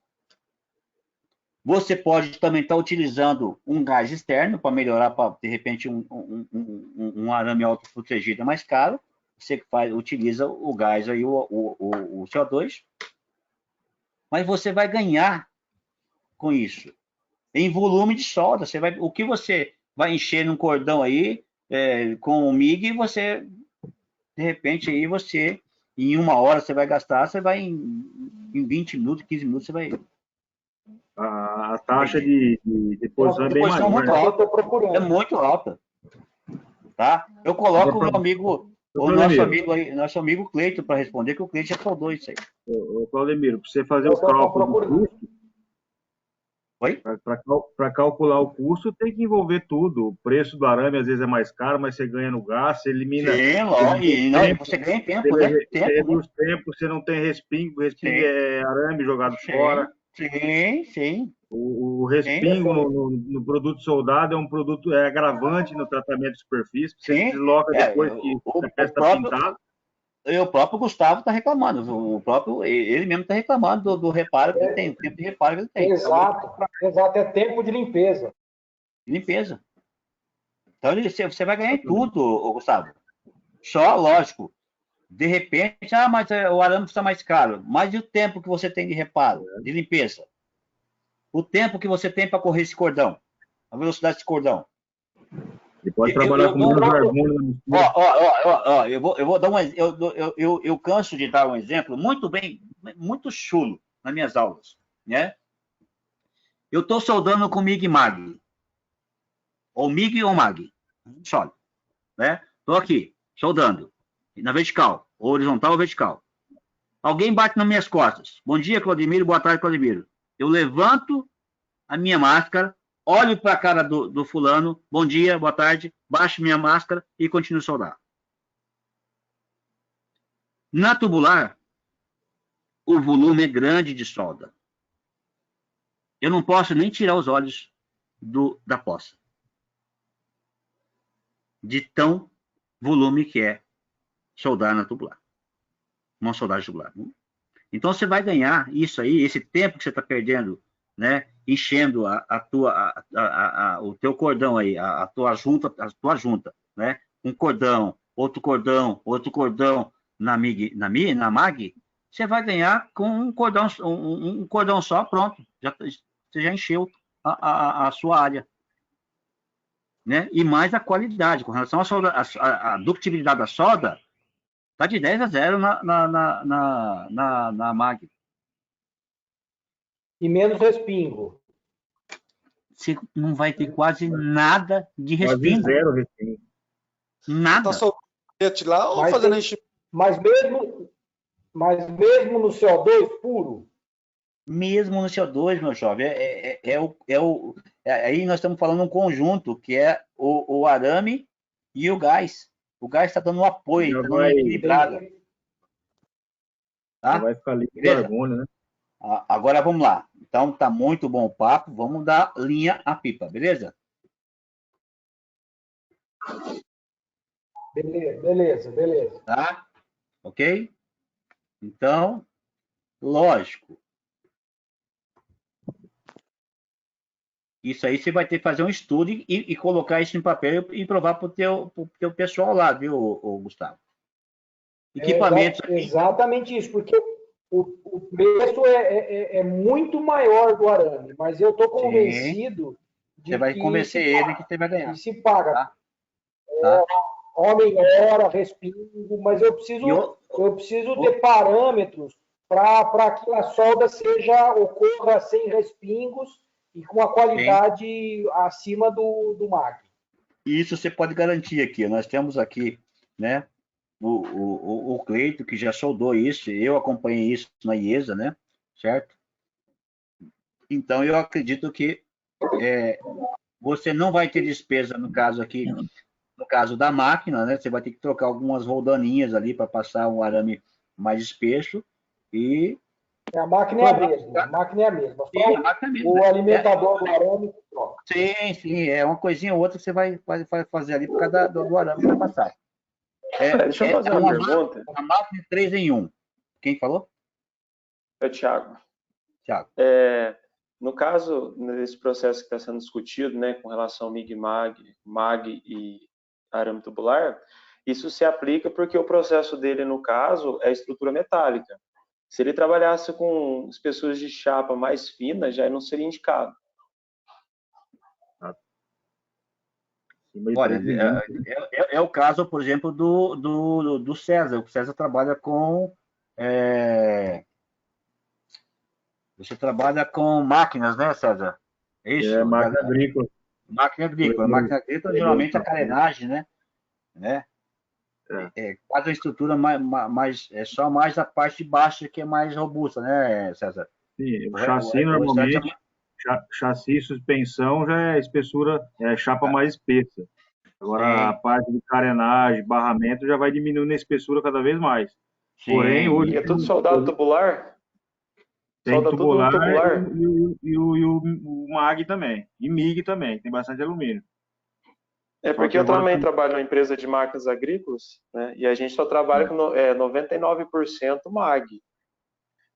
Você pode também estar utilizando um gás externo para melhorar, para, de repente, um arame autoprotegido mais caro. Você utiliza o gás aí, o CO2. Mas você vai ganhar com isso. Em volume de solda. O que você vai encher num cordão aí, com o MIG, você, de repente, aí você, em 1 hora você vai gastar, você vai em 20 minutos, 15 minutos, você vai... A taxa de deposição é bem maior. Muito alta, é muito alta. Tá? Eu coloco o meu amigo, nosso amigo Cleito para responder, que o Cleito já soldou isso aí. Ô, Claudemiro, para você fazer o cálculo do custo, para calcular o custo, tem que envolver tudo. O preço do arame às vezes é mais caro, mas você ganha no gás, você elimina. Sim, você ganha tempo, né? Você reduz tempo, você não tem respingo, é arame jogado fora. Sim. O respingo no produto soldado é um produto agravante no tratamento de superfície. Você desloca depois que a peça está pintada. O próprio Gustavo está reclamando. Ele mesmo está reclamando do reparo que tem, o tempo de reparo que ele tem. Exato, é tempo de limpeza. Então você vai ganhar em tudo, Gustavo. Só, lógico, de repente, mas o arame está mais caro. Mas e o tempo que você tem de reparo, de limpeza? O tempo que você tem para correr esse cordão? A velocidade desse cordão? Você pode trabalhar com menos argônio. Eu vou dar eu canso de dar um exemplo muito chulo nas minhas aulas, né? Eu estou soldando com Mig-Mag, ou Mig ou Mag, sólido, né? Estou aqui soldando na vertical, ou horizontal ou vertical. Alguém bate nas minhas costas. Bom dia, Claudemiro. Boa tarde, Claudemiro. Eu levanto a minha máscara, olho para a cara do fulano, bom dia, boa tarde, baixo minha máscara e continuo a soldar. Na tubular, o volume é grande de solda. Eu não posso nem tirar os olhos da poça. De tão volume que é soldar na tubular. Uma soldagem tubular. Então, você vai ganhar isso aí, esse tempo que você está perdendo, né? Enchendo o teu cordão aí, a tua junta, né? Um cordão, outro cordão na Mag, você vai ganhar com um cordão só, pronto. Você já encheu a sua área. Né? E mais a qualidade. Com relação à ductibilidade da solda, está de 10-0 na Mag. E menos respingo. Você não vai ter quase nada de respingo. Quase zero respingo. Nada. Tá soltando lá ou fazendo enchimento? Mas mesmo no CO2 puro? Mesmo no CO2, meu jovem, aí nós estamos falando um conjunto, que é o arame e o gás. O gás está dando um apoio, está dando uma equilibrada. Tá? Vai ficar livre de argônio, né? Agora vamos lá. Então tá muito bom o papo. Vamos dar linha à pipa, beleza? Beleza. Tá? Ok? Então, lógico. Isso aí você vai ter que fazer um estudo e colocar isso em papel e provar para o teu pessoal lá, viu, Gustavo? Equipamentos. Exatamente isso, porque o preço é muito maior do arame, mas eu estou convencido de você vai que convencer ele que você vai ganhar. Que se paga. Tá? Homem hora, respingo, mas eu preciso ter parâmetros para que a solda ocorra sem respingos e com a qualidade acima do Mag. Isso você pode garantir aqui. Nós temos aqui, né, o Cleito, que já soldou isso, eu acompanhei isso na IESA, né, certo? Então, eu acredito que você não vai ter despesa, no caso aqui, no caso da máquina, né, você vai ter que trocar algumas roldaninhas ali para passar um arame mais espesso e... A máquina é a mesma. Sim, a máquina é a mesma. O alimentador do arame só. Sim, é uma coisinha ou outra que você vai fazer ali por causa do arame que vai passar. Deixa eu fazer uma pergunta. Uma máquina 3 em 1. Quem falou? É, Thiago. Thiago. No caso, nesse processo que está sendo discutido, né, com relação ao MIG-MAG, MAG e arame tubular, isso se aplica porque o processo dele, no caso, é estrutura metálica. Se ele trabalhasse com espessuras de chapa mais finas, já não seria indicado. Olha, é o caso, por exemplo, do César. O César trabalha com... Você trabalha com máquinas, né, César? É isso? Máquina agrícola. Máquina agrícola. Máquina agrícola, geralmente, a carenagem, né? Quase a estrutura mais... É só mais a parte de baixo que é mais robusta, né, César? Sim, o chassi, normalmente, chassi, suspensão, já é espessura, chapa mais espessa. Agora, a parte de carenagem, barramento, já vai diminuindo a espessura cada vez mais. Sim. Porém, hoje... E é tudo soldado tubular? Tem tubular e o MAG também. E MIG também, tem bastante alumínio. Porque eu também trabalho numa empresa de máquinas agrícolas, né? E a gente só trabalha com 99% MAG.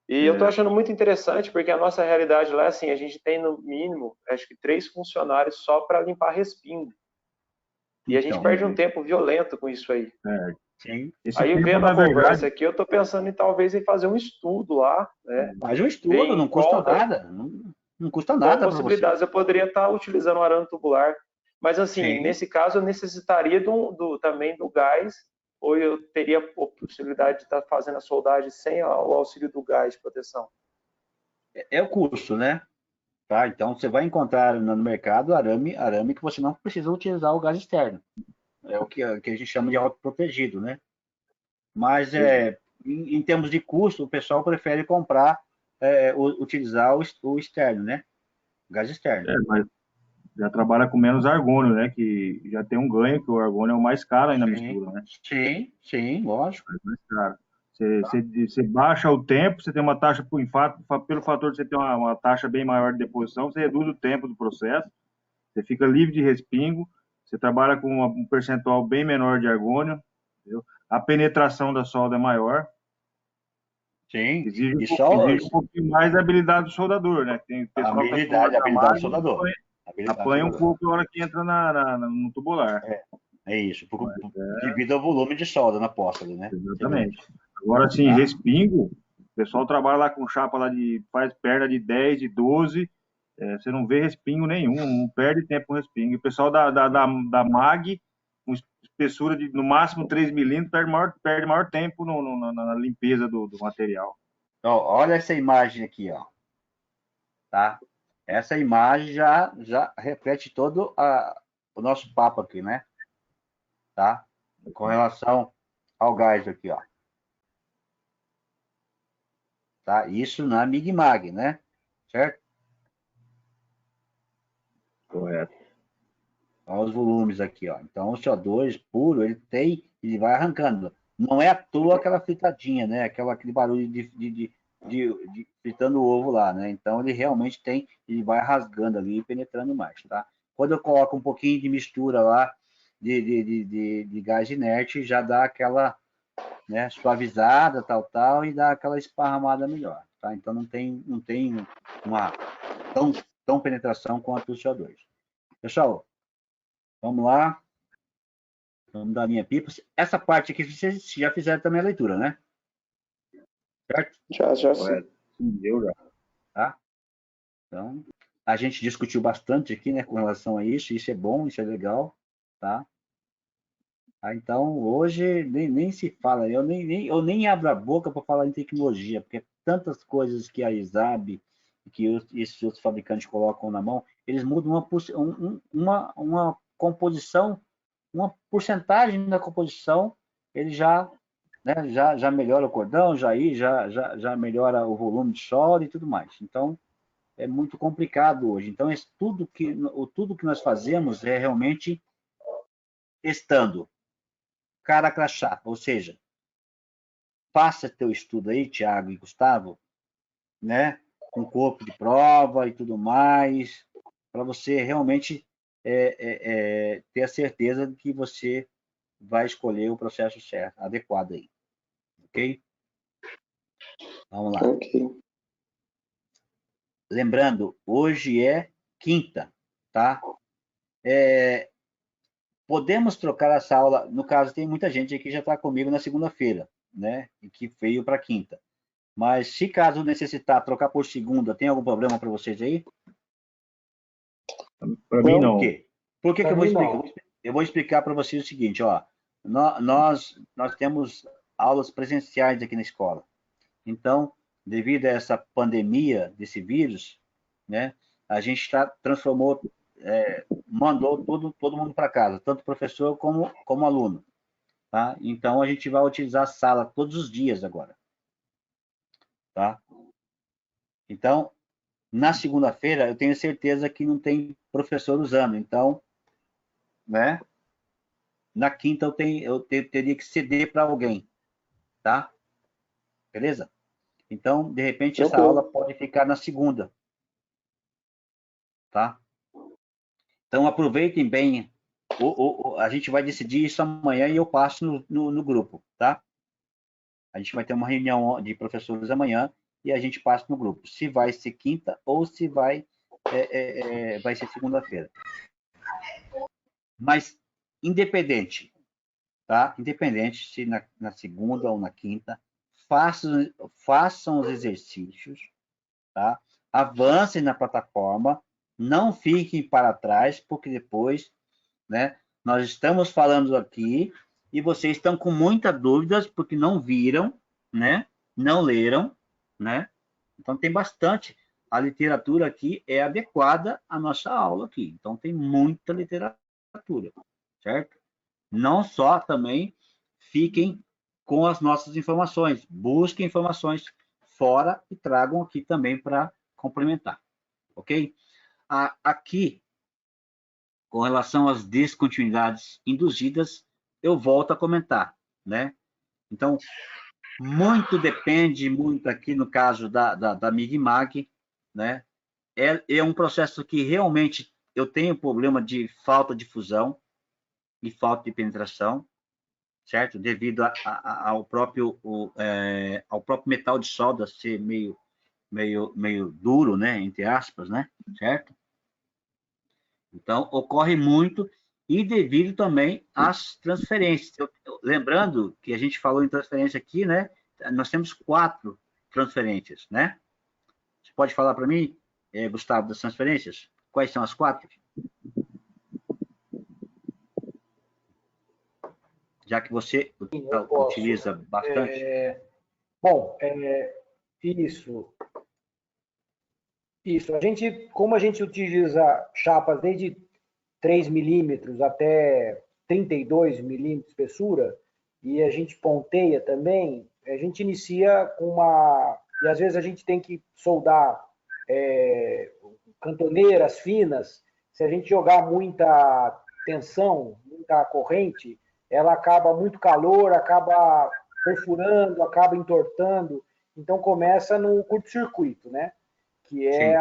E eu estou achando muito interessante, porque a nossa realidade lá é assim, a gente tem no mínimo, acho que 3 funcionários só para limpar respingo. E a gente perde um tempo violento com isso aí. Sim. Aí, vendo a conversa aqui, eu estou pensando em talvez em fazer um estudo lá, né? Faz um estudo, não custa nada. Não custa nada. Qual possibilidades eu poderia estar utilizando o arame tubular? Mas, assim, nesse caso, eu necessitaria também do gás, ou eu teria a possibilidade de estar fazendo a soldagem sem o auxílio do gás de proteção? É o custo, né? Tá? Então, você vai encontrar no mercado arame que você não precisa utilizar o gás externo. É o que a gente chama de autoprotegido, né? Mas, em termos de custo, o pessoal prefere comprar, utilizar o externo, né? O gás externo. Mas já trabalha com menos argônio, né? Que já tem um ganho, que o argônio é o mais caro aí na mistura, né? Sim, lógico. É mais caro. Você baixa o tempo, você tem uma taxa, pelo fator de você ter uma taxa bem maior de deposição, você reduz o tempo do processo, você fica livre de respingo, você trabalha com um percentual bem menor de argônio, entendeu? A penetração da solda é maior. Sim, exige um pouquinho mais da habilidade do soldador, né? Tem pessoal a habilidade do soldador. Apanha um pouco na hora que entra no tubular. É isso, devido ao volume de solda na posta, né? Exatamente. Agora, assim, respingo, o pessoal trabalha lá com chapa lá faz perna de 10, de 12, você não vê respingo nenhum, não perde tempo com respingo. O pessoal da MAG, com espessura de no máximo 3 milímetros, perde maior tempo na limpeza do material. Olha essa imagem aqui, ó. Tá? Essa imagem já reflete todo o nosso papo aqui, né? Tá? Com relação ao gás aqui, ó. Tá? Isso na MIG-MAG, né? Certo? Correto. Olha os volumes aqui, ó. Então, o CO2 puro, ele vai arrancando. Não é à toa aquela fritadinha, né? Aquele barulho de fritando o ovo lá, né? Então, ele realmente ele vai rasgando ali e penetrando mais, tá? Quando eu coloco um pouquinho de mistura lá de gás inerte, já dá aquela, né, suavizada, tal, e dá aquela esparramada melhor, tá? Então, não tem uma tão penetração quanto o CO2. Pessoal, vamos lá. Vamos dar a minha pipa. Essa parte aqui, vocês já fizeram também a leitura, né? Certo? Já sim. Eu já. Tá? Então, a gente discutiu bastante aqui, né, com relação a isso. Isso é bom, isso é legal, tá? Então, hoje, nem se fala. Eu nem abro a boca para falar em tecnologia, porque tantas coisas que a ISAB, que esses outros fabricantes colocam na mão, eles mudam uma composição, uma porcentagem da composição, ele já melhora o cordão, já melhora o volume de solda e tudo mais. Então, é muito complicado hoje. Então, tudo que nós fazemos é realmente testando, cara a crachá, ou seja, faça teu estudo aí, Thiago e Gustavo, né? Com corpo de prova e tudo mais, para você realmente ter a certeza de que você vai escolher o processo certo, adequado aí. Ok? Vamos lá. Ok. Lembrando, hoje é quinta, tá? Podemos trocar essa aula, no caso, tem muita gente aqui que já está comigo na segunda-feira, né? E que veio para quinta. Mas se caso necessitar trocar por segunda, tem algum problema para vocês aí? Para mim, não. Por quê? Por que que eu vou explicar? Eu vou explicar para vocês o seguinte, ó. Nós temos aulas presenciais aqui na escola. Então, devido a essa pandemia desse vírus, né, a gente transformou, mandou todo mundo para casa, tanto professor como aluno. Tá? Então, a gente vai utilizar a sala todos os dias agora. Tá? Então, na segunda-feira, eu tenho certeza que não tem professor usando. Então, né, na quinta eu teria que ceder para alguém. Tá? Beleza? Então, de repente, essa aula pode ficar na segunda. Tá? Então, aproveitem bem. A gente vai decidir isso amanhã e eu passo no grupo, tá? A gente vai ter uma reunião de professores amanhã e a gente passa no grupo. Se vai ser quinta ou se vai ser segunda-feira. Mas, independente, tá? Independente se na segunda ou na quinta, façam os exercícios, tá? Avancem na plataforma, não fiquem para trás, porque depois, né, nós estamos falando aqui e vocês estão com muitas dúvidas porque não viram, né? Não leram, né? Então tem bastante. A literatura aqui é adequada à nossa aula aqui. Então tem muita literatura, certo? Não só também fiquem com as nossas informações, busquem informações fora e tragam aqui também para complementar, ok? Aqui, com relação às descontinuidades induzidas, eu volto a comentar, né? Então, depende muito aqui no caso da MIG-MAG, né? É um processo que realmente eu tenho problema de falta de fusão e falta de penetração, certo? Devido ao próprio metal de solda ser meio duro, né? Entre aspas, né? Certo? Então, ocorre muito e devido também às transferências. Lembrando que a gente falou em transferência aqui, né? Nós temos 4 transferências, né? Você pode falar para mim, Gustavo, das transferências? Quais são as 4? Já que você utiliza bastante. Isso. Como a gente utiliza chapas desde 3 milímetros até 32 milímetros de espessura, e a gente ponteia também, a gente inicia com e às vezes a gente tem que soldar cantoneiras finas. Se a gente jogar muita tensão, muita corrente, ela acaba muito calor, acaba perfurando, acaba entortando. Então começa no curto-circuito, né? Que é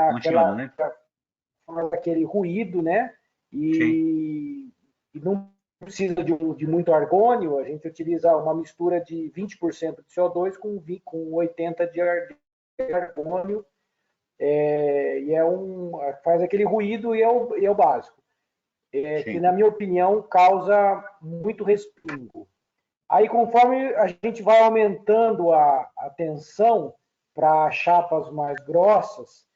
aquele ruído, né? E não precisa de muito argônio, a gente utiliza uma mistura de 20% de CO2 com 80% de argônio, faz aquele ruído e é o básico, que na minha opinião causa muito respingo. Aí conforme a gente vai aumentando a tensão para chapas mais grossas,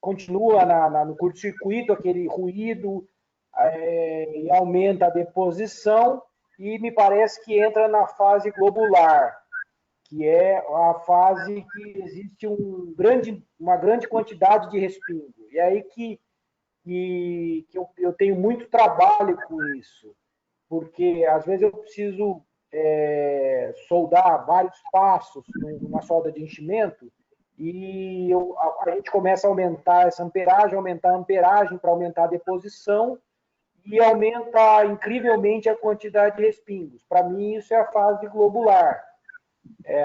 continua no curto-circuito aquele ruído, e aumenta a deposição e me parece que entra na fase globular, que é a fase que existe uma grande quantidade de respingo. E aí que eu tenho muito trabalho com isso, porque às vezes eu preciso soldar vários passos numa solda de enchimento e a gente começa a aumentar essa amperagem, aumentar a amperagem para aumentar a deposição e aumenta incrivelmente a quantidade de respingos. Para mim, isso é a fase globular.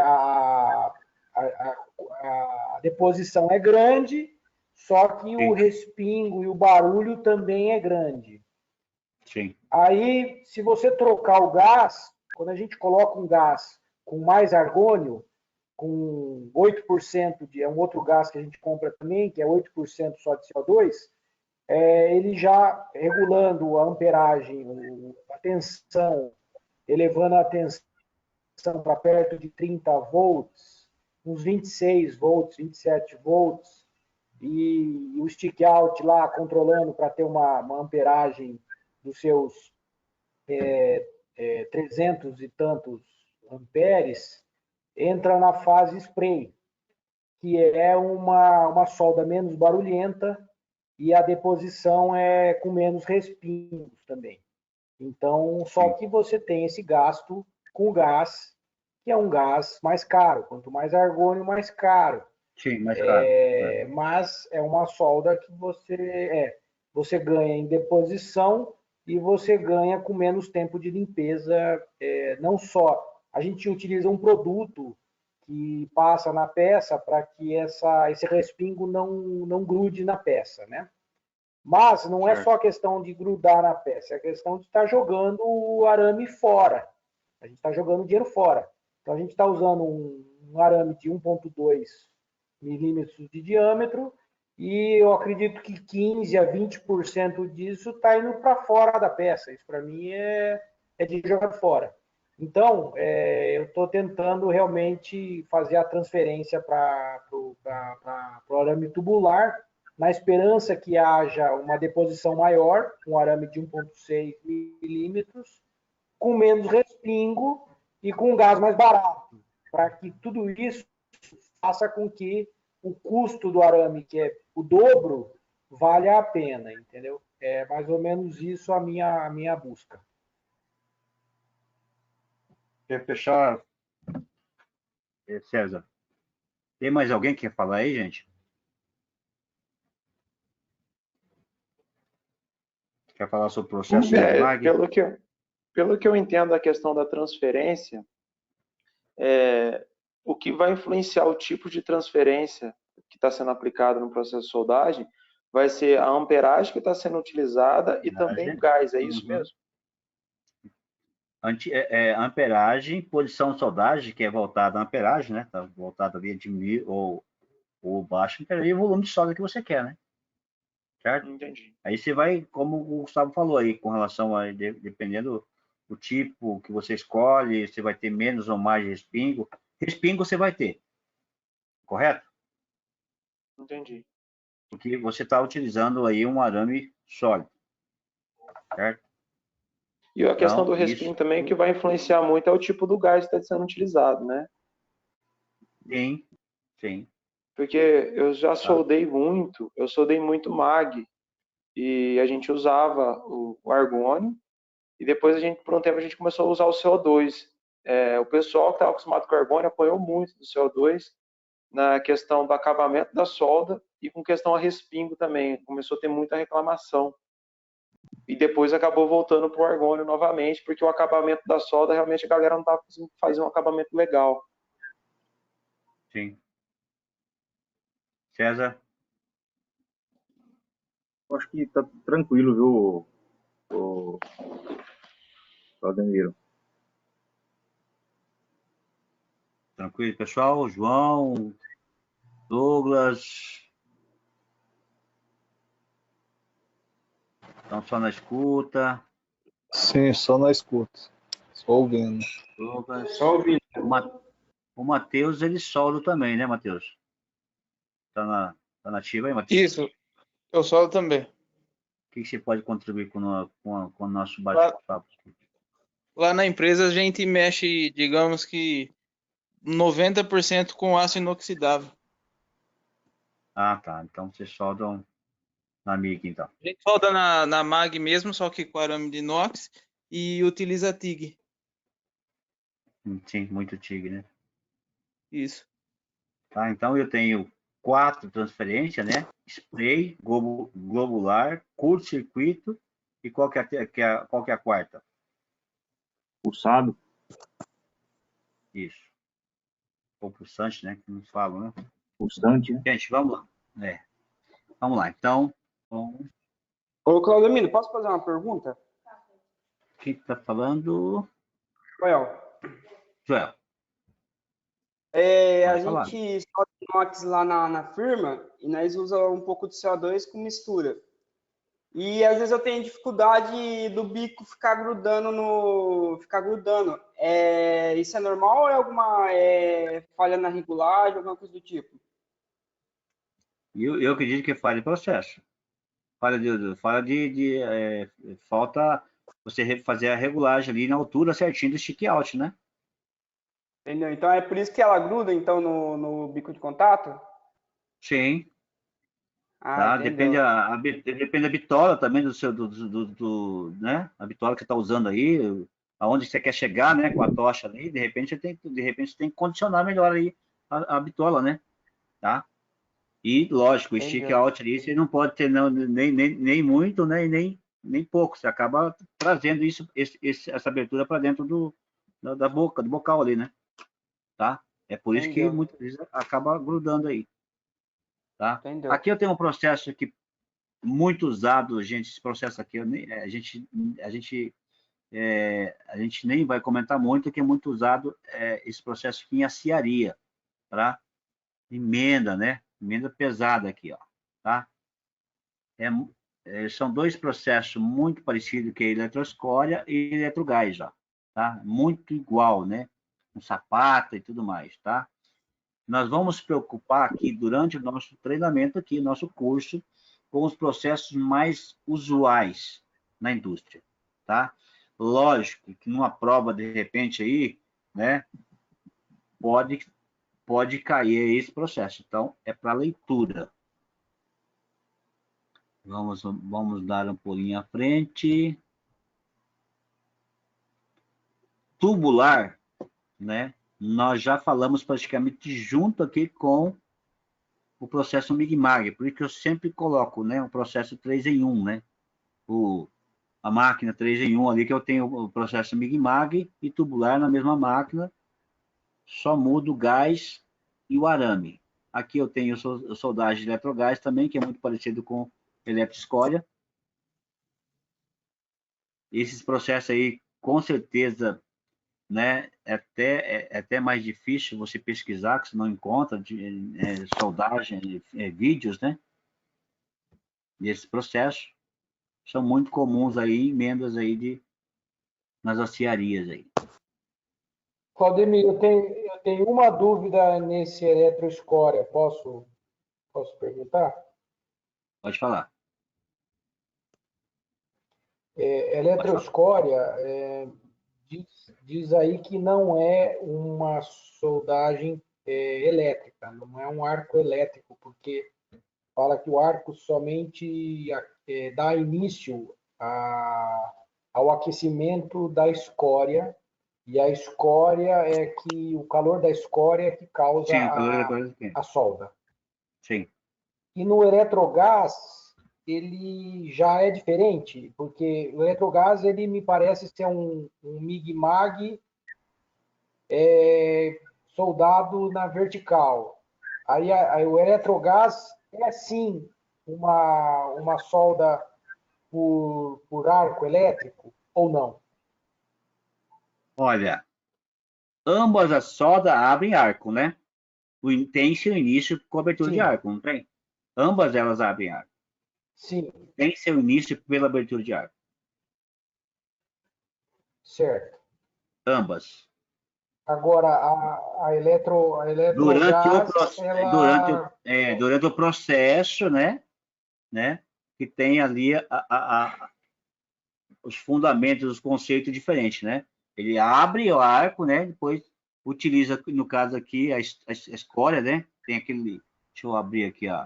A deposição é grande, só que o respingo e o barulho também é grande. Sim. Aí, se você trocar o gás, quando a gente coloca um gás com mais argônio, com 8% é um outro gás que a gente compra também, que é 8% só de CO2, ele já regulando a amperagem, a tensão, elevando a tensão para perto de 30 volts, uns 26 volts, 27 volts, e o stick out lá controlando para ter uma amperagem dos seus 300 e tantos amperes, entra na fase spray, que é uma solda menos barulhenta e a deposição é com menos respingos também. Então, só que você tem esse gasto com gás, que é um gás mais caro. Quanto mais argônio, mais caro. Sim, mais caro. Mas é uma solda que você ganha em deposição e você ganha com menos tempo de limpeza. Não só a gente utiliza um produto que passa na peça para que esse respingo não grude na peça, né? Mas não é só questão de grudar na peça, é questão de estar jogando o arame fora. A gente está jogando dinheiro fora. Então a gente está usando um arame de 1,2 milímetros de diâmetro e eu acredito que 15 a 20% disso está indo para fora da peça. Isso para mim é de jogar fora. Então, eu estou tentando realmente fazer a transferência para o arame tubular, na esperança que haja uma deposição maior, um arame de 1,6 milímetros, com menos respingo e com gás mais barato, para que tudo isso faça com que o custo do arame, que é o dobro, valha a pena, entendeu? É mais ou menos isso a minha busca. Quer fechar, César? Tem mais alguém que quer falar aí, gente? Quer falar sobre o processo de MAG? Pelo que eu entendo a questão da transferência, o que vai influenciar o tipo de transferência que está sendo aplicado no processo de soldagem vai ser a amperagem que está sendo utilizada e também o gás, é isso mesmo? Amperagem, posição de soldagem, que é voltada à amperagem, né? Está voltada ali a diminuir ou baixo amperagem, e o volume de solda que você quer, né? Certo? Entendi. Aí você vai, como o Gustavo falou aí, com relação a, dependendo do tipo que você escolhe, você vai ter menos ou mais respingo. Respingo você vai ter, correto? Entendi. Porque você está utilizando aí um arame sólido, certo? E a questão do respingo também, que vai influenciar muito, é o tipo do gás que está sendo utilizado, né? Sim, sim. Porque eu já soldei muito, eu soldei muito MAG, e a gente usava o argônio, e depois por um tempo a gente começou a usar o CO2. O pessoal que estava acostumado com o argônio apoiou muito do CO2 na questão do acabamento da solda e com questão a respingo também. Começou a ter muita reclamação. E depois acabou voltando para o argônio novamente, porque o acabamento da solda, realmente a galera não estava conseguindo fazer um acabamento legal. Sim. César? Eu acho que tá tranquilo, viu, Valdemiro? Tranquilo, pessoal? João, Douglas. Estão só na escuta. Sim, só na escuta. Só ouvindo. Douglas. Só ouvindo. O Matheus, ele solda também, né, Matheus? Tá na ativa aí, Matheus? Isso, eu soldo também. O que você pode contribuir com o nosso bate-papo? Lá na empresa a gente mexe, digamos que 90% com aço inoxidável. Ah, tá. Então vocês soldam na MIG, então. A gente solda na MAG mesmo, só que com arame de inox, e utiliza TIG. Sim, muito TIG, né? Isso. Tá, então eu tenho 4 transferências, né? Spray, globular, curto-circuito e qual que é a quarta? Pulsado. Isso. Ou pulsante, né? Que não falo, né? Pulsante, né? Gente, vamos lá. Vamos lá, então. Ô, Claudemiro, posso fazer uma pergunta? Quem está falando? Joel. Joel. A Pode falar. gente solda inox lá na firma e nós usamos um pouco de CO2 com mistura. E às vezes eu tenho dificuldade do bico ficar grudando isso é normal ou é alguma falha na regulagem, alguma coisa do tipo? Eu acredito que falha de processo. Falta você fazer a regulagem ali na altura certinho do stick out, né? Entendeu? Então é por isso que ela gruda então no bico de contato? Sim. Ah, Tá? Depende entendeu. depende da bitola também né? A bitola que você está usando aí, aonde você quer chegar, né? Com a tocha ali, de repente você tem que condicionar melhor aí a bitola, né? Tá? E lógico, o stick Entendeu. out ali você não pode ter nem muito, né? E nem pouco. Você acaba trazendo essa abertura para dentro da boca, do bocal ali, né? Tá? É por isso que Entendeu. muitas vezes acaba grudando aí. Tá? Entendeu. Aqui eu tenho um processo que muito usado, gente, esse processo aqui, a gente nem vai comentar muito, que é muito usado esse processo aqui em aciaria, tá? Emenda, né? Emenda pesada aqui, ó, tá? São dois processos muito parecidos, que é eletroscória e eletrogás, ó, tá? Muito igual, né? Com sapata e tudo mais, tá? Nós vamos nos preocupar aqui durante o nosso treinamento aqui, nosso curso, com os processos mais usuais na indústria, tá? Lógico que numa prova, de repente, aí, né, pode cair esse processo. Então, é para leitura. Vamos dar um pulinho à frente. Tubular, né? Nós já falamos praticamente junto aqui com o processo Mig-Mag, por isso que eu sempre coloco, né, o processo 3 em 1, né? A máquina 3 em 1 ali, que eu tenho o processo Mig-Mag e tubular na mesma máquina, só muda o gás e o arame. Aqui eu tenho soldagem de eletrogás também, que é muito parecido com eletroescória. Esses processos aí, com certeza, né, é até mais difícil você pesquisar, que você não encontra soldagem, vídeos, né, desse processo. São muito comuns aí, emendas aí nas aciarias aí. Claudemir, eu tenho uma dúvida nesse eletroescória. Posso perguntar? Pode falar. Eletroescória, diz aí que não é uma soldagem elétrica, não é um arco elétrico, porque fala que o arco somente dá início ao aquecimento da escória, e a escória o calor da escória é que causa Sim, o calor da coisa aqui. a solda. Sim. E no eletrogás, ele já é diferente, porque o eletrogás, ele me parece ser um Mig-Mag soldado na vertical. Aí o eletrogás é sim uma solda por arco elétrico ou não? Olha, ambas as soldas abrem arco, né? Tem seu início com abertura de Sim, arco, não tem? Ambas elas abrem arco. sim, Tem seu início pela abertura de arco. certo. Ambas. Agora, a Durante o, eletrogás, ela... durante o processo, né? Que tem ali os fundamentos, os conceitos diferentes, né? Ele abre o arco, né? Depois utiliza, no caso aqui, a escória, né? Tem aquele... Deixa eu abrir aqui, ó.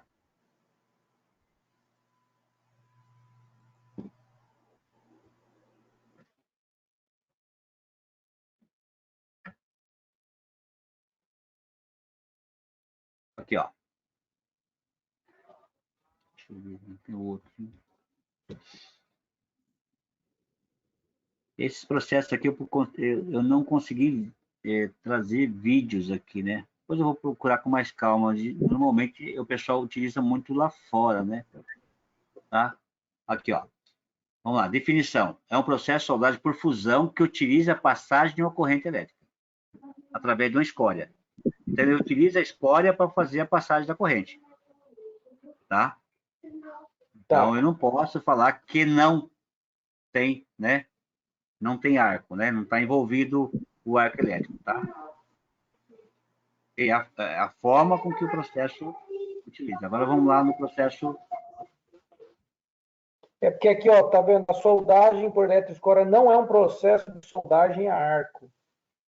Aqui, ó. Deixa eu ver, tem outro. Esses processos aqui eu não consegui trazer vídeos aqui, né? Depois eu vou procurar com mais calma. Normalmente o pessoal utiliza muito lá fora, né? Tá? Aqui, ó. Vamos lá. Definição. É um processo de soldagem por fusão que utiliza a passagem de uma corrente elétrica através de uma escória. Então, ele utiliza a escória para fazer a passagem da corrente. Tá? Então, eu não posso falar que não tem, né? Não tem arco, né? Não está envolvido o arco elétrico, tá? É a forma com que o processo utiliza. Agora vamos lá no processo. É porque aqui, ó, tá vendo? A soldagem por eletroescória não é um processo de soldagem a arco.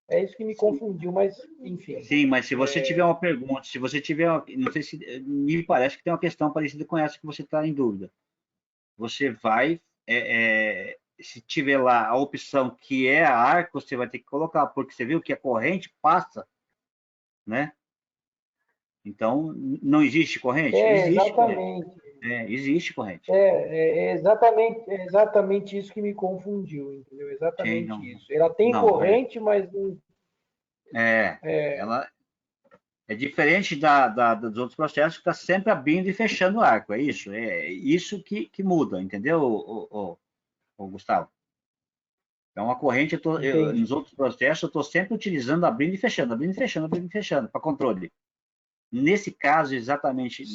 É isso que me confundiu, mas enfim. Sim, mas se você tiver uma pergunta, se você tiver, não sei se me parece que tem uma questão parecida com essa que você está em dúvida. Você vai, se tiver lá a opção que é a arco, você vai ter que colocar, porque você viu que a corrente passa, né? Então, não existe corrente? Existe exatamente. corrente. Existe corrente. É exatamente isso que me confundiu, entendeu? Exatamente Sim, isso. Ela tem corrente, mas não. Ela é diferente dos outros processos que está sempre abrindo e fechando o arco, é isso? É isso que muda, entendeu, o Gustavo? Então, a corrente, nos outros processos, eu estou sempre utilizando abrindo e fechando, abrindo e fechando, abrindo e fechando, para controle. Nesse caso, exatamente,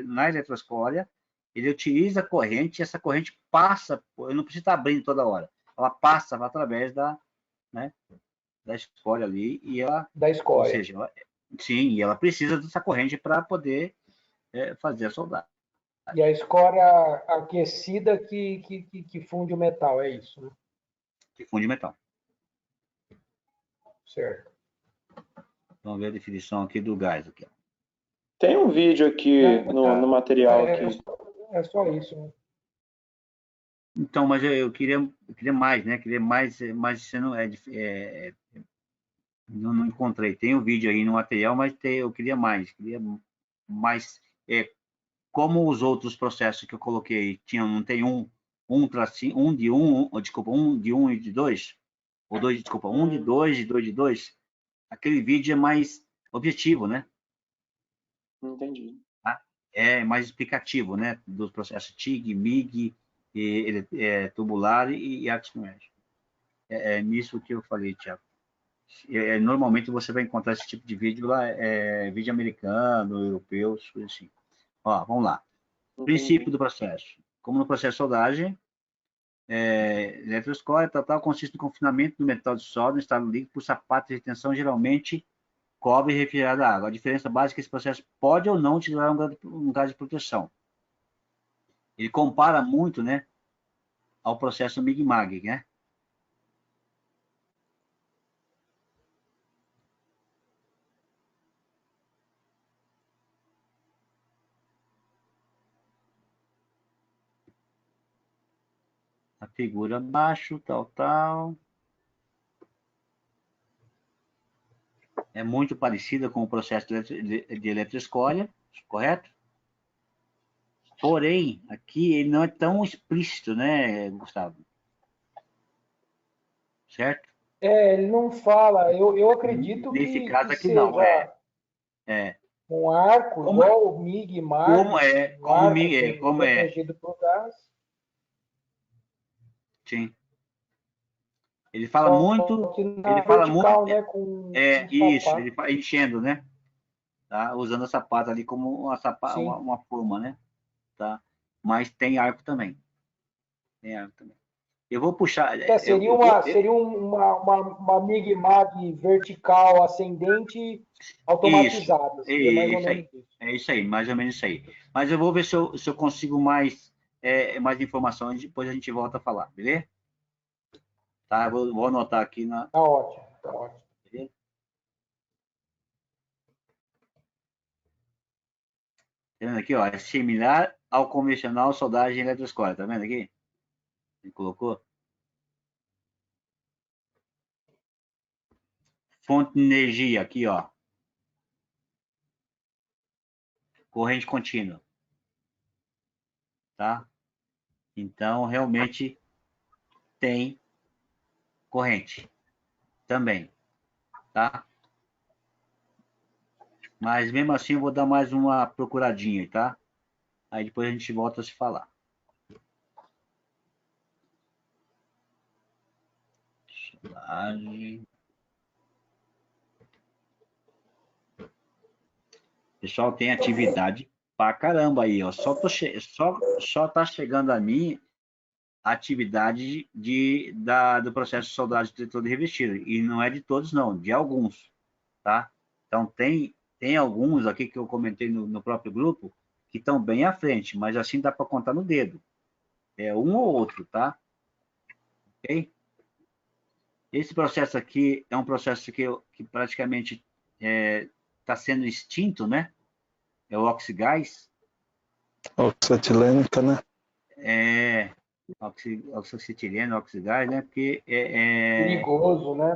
na eletroescória, ele utiliza a corrente, e essa corrente passa, eu não preciso estar abrindo toda hora, ela passa através da escória ali, e ela, da escória. Ou seja, sim, e ela precisa dessa corrente para poder fazer a soldagem. E a escória aquecida que funde o metal, é isso, né? Que funde metal. Certo. Vamos ver a definição aqui do gás. Aqui. Tem um vídeo aqui no material. É só isso, né? Então, mas eu queria mais, né? Queria mais, mas você não encontrei. Tem um vídeo aí no material, mas eu queria mais. Como os outros processos que eu coloquei não tem um de um e de dois, ou dois, desculpa, um de dois e dois de dois, aquele vídeo é mais objetivo, né? Entendi. Tá? É mais explicativo, né? Dos processos TIG, MIG, tubular e arte numérica. É nisso que eu falei, Tiago. Normalmente você vai encontrar esse tipo de vídeo lá, vídeo americano, europeu, assim. Ó, vamos lá. Princípio do processo. Como no processo de soldagem, eletroescória, consiste no confinamento do metal de solda em estado líquido por sapato de retenção, geralmente cobre refrigerado a água. A diferença básica é que esse processo pode ou não utilizar um gás de proteção. Ele compara muito, né, ao processo MIG-MAG, né? A figura abaixo, tal. É muito parecida com o processo de eletroescória, correto? Porém, aqui ele não é tão explícito, né, Gustavo? Certo? Ele não fala. Eu acredito Nesse caso que aqui seja não, um arco igual o MIG MAG, protegido por gás. Sim. Ele fala muito, né, com isso, sapato. Ele fala enchendo, né? Tá? Usando a sapata ali como uma forma, né? Tá? Mas tem arco também. Eu vou puxar. Seria uma MIG-MAG vertical ascendente automatizada. É isso aí, mais ou menos isso aí. Mas eu vou ver se eu consigo mais informações, depois a gente volta a falar, beleza? Tá, vou anotar aqui na. Tá ótimo, tá ótimo. Beleza? Tá vendo aqui, ó? É similar ao convencional soldagem eletroescória, tá vendo aqui? Ele colocou. Fonte de energia aqui, ó. Corrente contínua. Tá? Então, realmente tem corrente também, tá? Mas mesmo assim eu vou dar mais uma procuradinha, tá? Aí depois a gente volta a se falar. Soldagem. Pessoal, tem atividade pra caramba aí, ó. Só tá chegando a mim a atividade do processo de soldagem de detetor de revestido. E não é de todos, não, de alguns, tá? Então, tem alguns aqui que eu comentei no próprio grupo que estão bem à frente, mas assim dá para contar no dedo. É um ou outro, tá? Ok? Esse processo aqui é um processo que praticamente está sendo extinto, né? É o oxigás. Oxatilênica, né? Oxacetileno, oxigás, né? Porque Perigoso, né?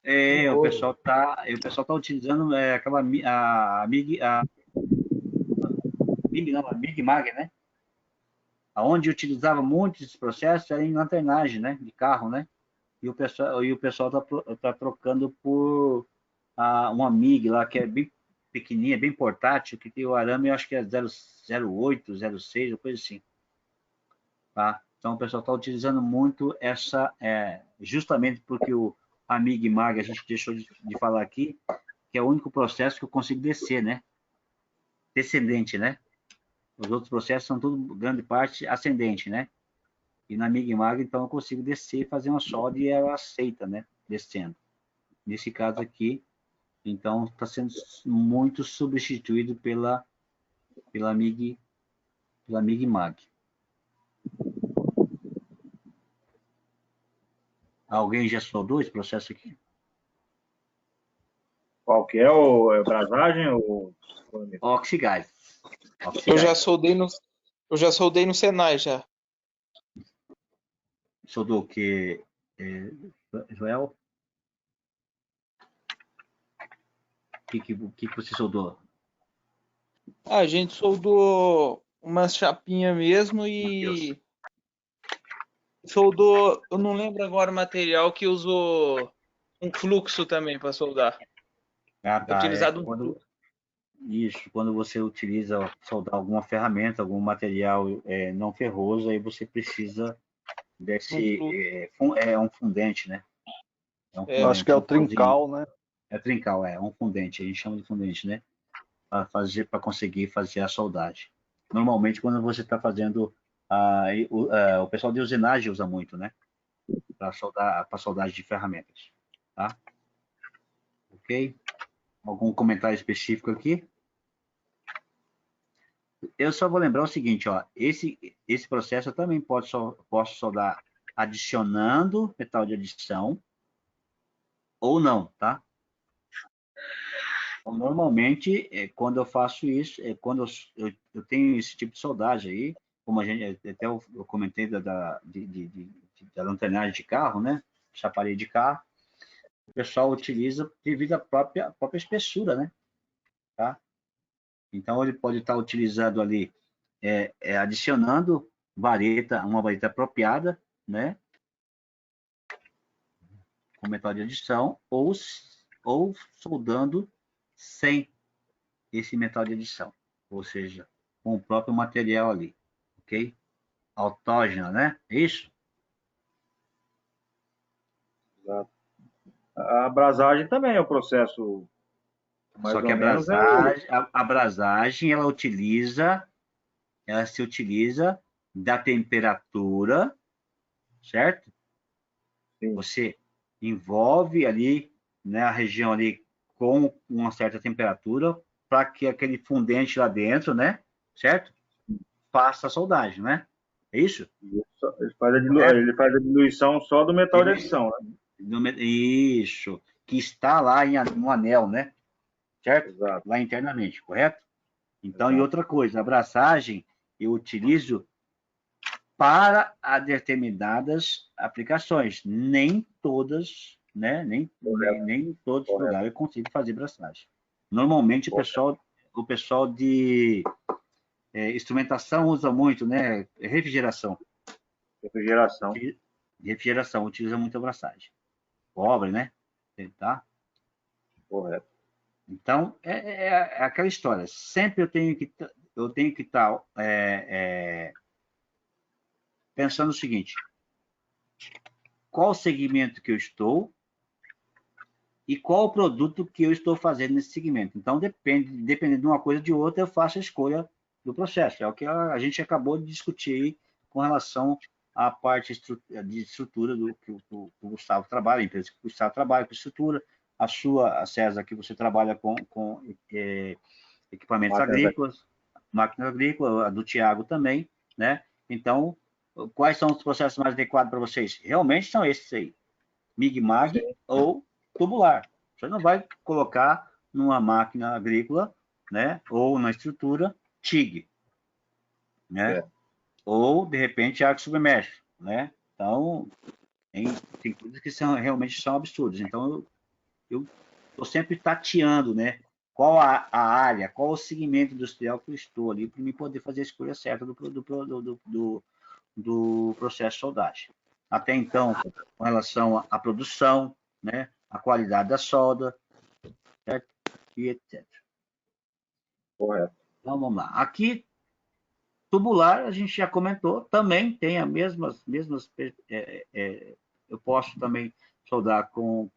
Perigoso. o pessoal tá utilizando aquela a Mig Mag, né? Aonde utilizava muito esse processo era em lanternagem, né? De carro, né? E o pessoal tá trocando por uma MIG lá, que é bem pequenininha, bem portátil, que tem o arame, eu acho que é 008, 06, coisa assim. Tá? Então, o pessoal está utilizando muito essa, justamente porque a MIG Mag, a gente deixou de falar aqui, que é o único processo que eu consigo descer, né? Descendente, né? Os outros processos são tudo, grande parte, ascendente, né? E na MIG Mag, então, eu consigo descer, fazer uma solda e ela aceita, né? Descendo. Nesse caso aqui, então, está sendo muito substituído pela MIG Mag. Alguém já soldou esse processo aqui? Qual que é o brasagem ou Oxigás. Eu já soldei no Senai já. Soldou o que, Joel? O que você soldou? A gente soldou uma chapinha mesmo e soldou, eu não lembro agora o material que usou um fluxo também para soldar. Ah, tá. Utilizado Quando você utiliza soldar alguma ferramenta, algum material não ferroso, aí você precisa desse. Um fundente, né? Acho que é o trincal, né? É trincal, um fundente, a gente chama de fundente, né? Para conseguir fazer a soldagem. Normalmente, quando você está fazendo. O pessoal de usinagem usa muito, né? Para soldagem de ferramentas. Tá? Ok? Algum comentário específico aqui? Eu só vou lembrar o seguinte, ó, esse processo eu também posso soldar adicionando metal de adição ou não, tá? Então, normalmente, quando eu faço isso, quando eu tenho esse tipo de soldagem aí, como a gente, até eu comentei da lanternagem de carro, né? Chaparia de carro, o pessoal utiliza devido à própria espessura, né? Tá? Então, ele pode estar utilizando ali, adicionando uma vareta apropriada, né? Com metal de adição, ou soldando sem esse metal de adição. Ou seja, com o próprio material ali. Ok? Autógena, né? É isso? Exato. A brasagem também é o processo mais Só que ou menos. a brasagem, ela se utiliza da temperatura, certo? Sim. Você envolve ali, né, a região ali com uma certa temperatura para que aquele fundente lá dentro, né, certo? Faça a soldagem, né? É isso? Ele faz a diluição só do metal de adição, né? Isso. Que está lá no anel, né? Certo? Exato. Lá internamente, correto? Então, Exato. E outra coisa, a braçagem eu utilizo para determinadas aplicações. Nem todas, né? Nem todos os lugares eu consigo fazer braçagem. Normalmente o pessoal de instrumentação usa muito, né? Refrigeração. Refrigeração utiliza muito a braçagem. Cobre, né? Tá? Correto. Então, é aquela história. Sempre eu tenho que estar pensando o seguinte: qual o segmento que eu estou e qual o produto que eu estou fazendo nesse segmento. Então, dependendo de uma coisa ou de outra, eu faço a escolha do processo. É o que a gente acabou de discutir aí com relação à parte de estrutura do que o Gustavo trabalha, a empresa que o Gustavo trabalha com estrutura, a César, que você trabalha com equipamentos agrícolas, máquinas agrícolas, a do Tiago também, né? Então, quais são os processos mais adequados para vocês? Realmente são esses aí, MIG-MAG ou tubular. Você não vai colocar numa máquina agrícola, né? Ou na estrutura TIG, né? Ou, de repente, arco submerso, né? Então, tem coisas que realmente são absurdas. Então, eu estou sempre tateando, né? Qual a área, qual o segmento industrial que eu estou ali, para me poder fazer a escolha certa do processo de soldagem. Até então, com relação à produção, né? A qualidade da solda, certo? E etc. Correto. Então, vamos lá. Aqui, tubular, a gente já comentou, também tem as mesmas eu posso também soldar com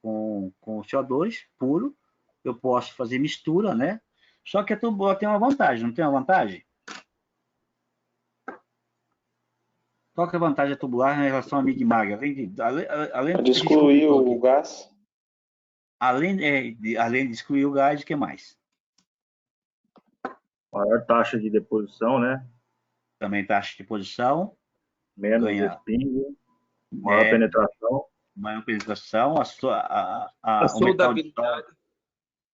CO2 puro, eu posso fazer mistura, né? Só que a tubular tem uma vantagem, não tem uma vantagem? Qual que é a vantagem da tubular em relação à MIG-MAG? Além de excluir o gás? Além de excluir o gás, o que mais? Maior taxa de deposição, né? Também taxa de posição. Menos respingo. Maior penetração. Maior penetração. A soldabilidade.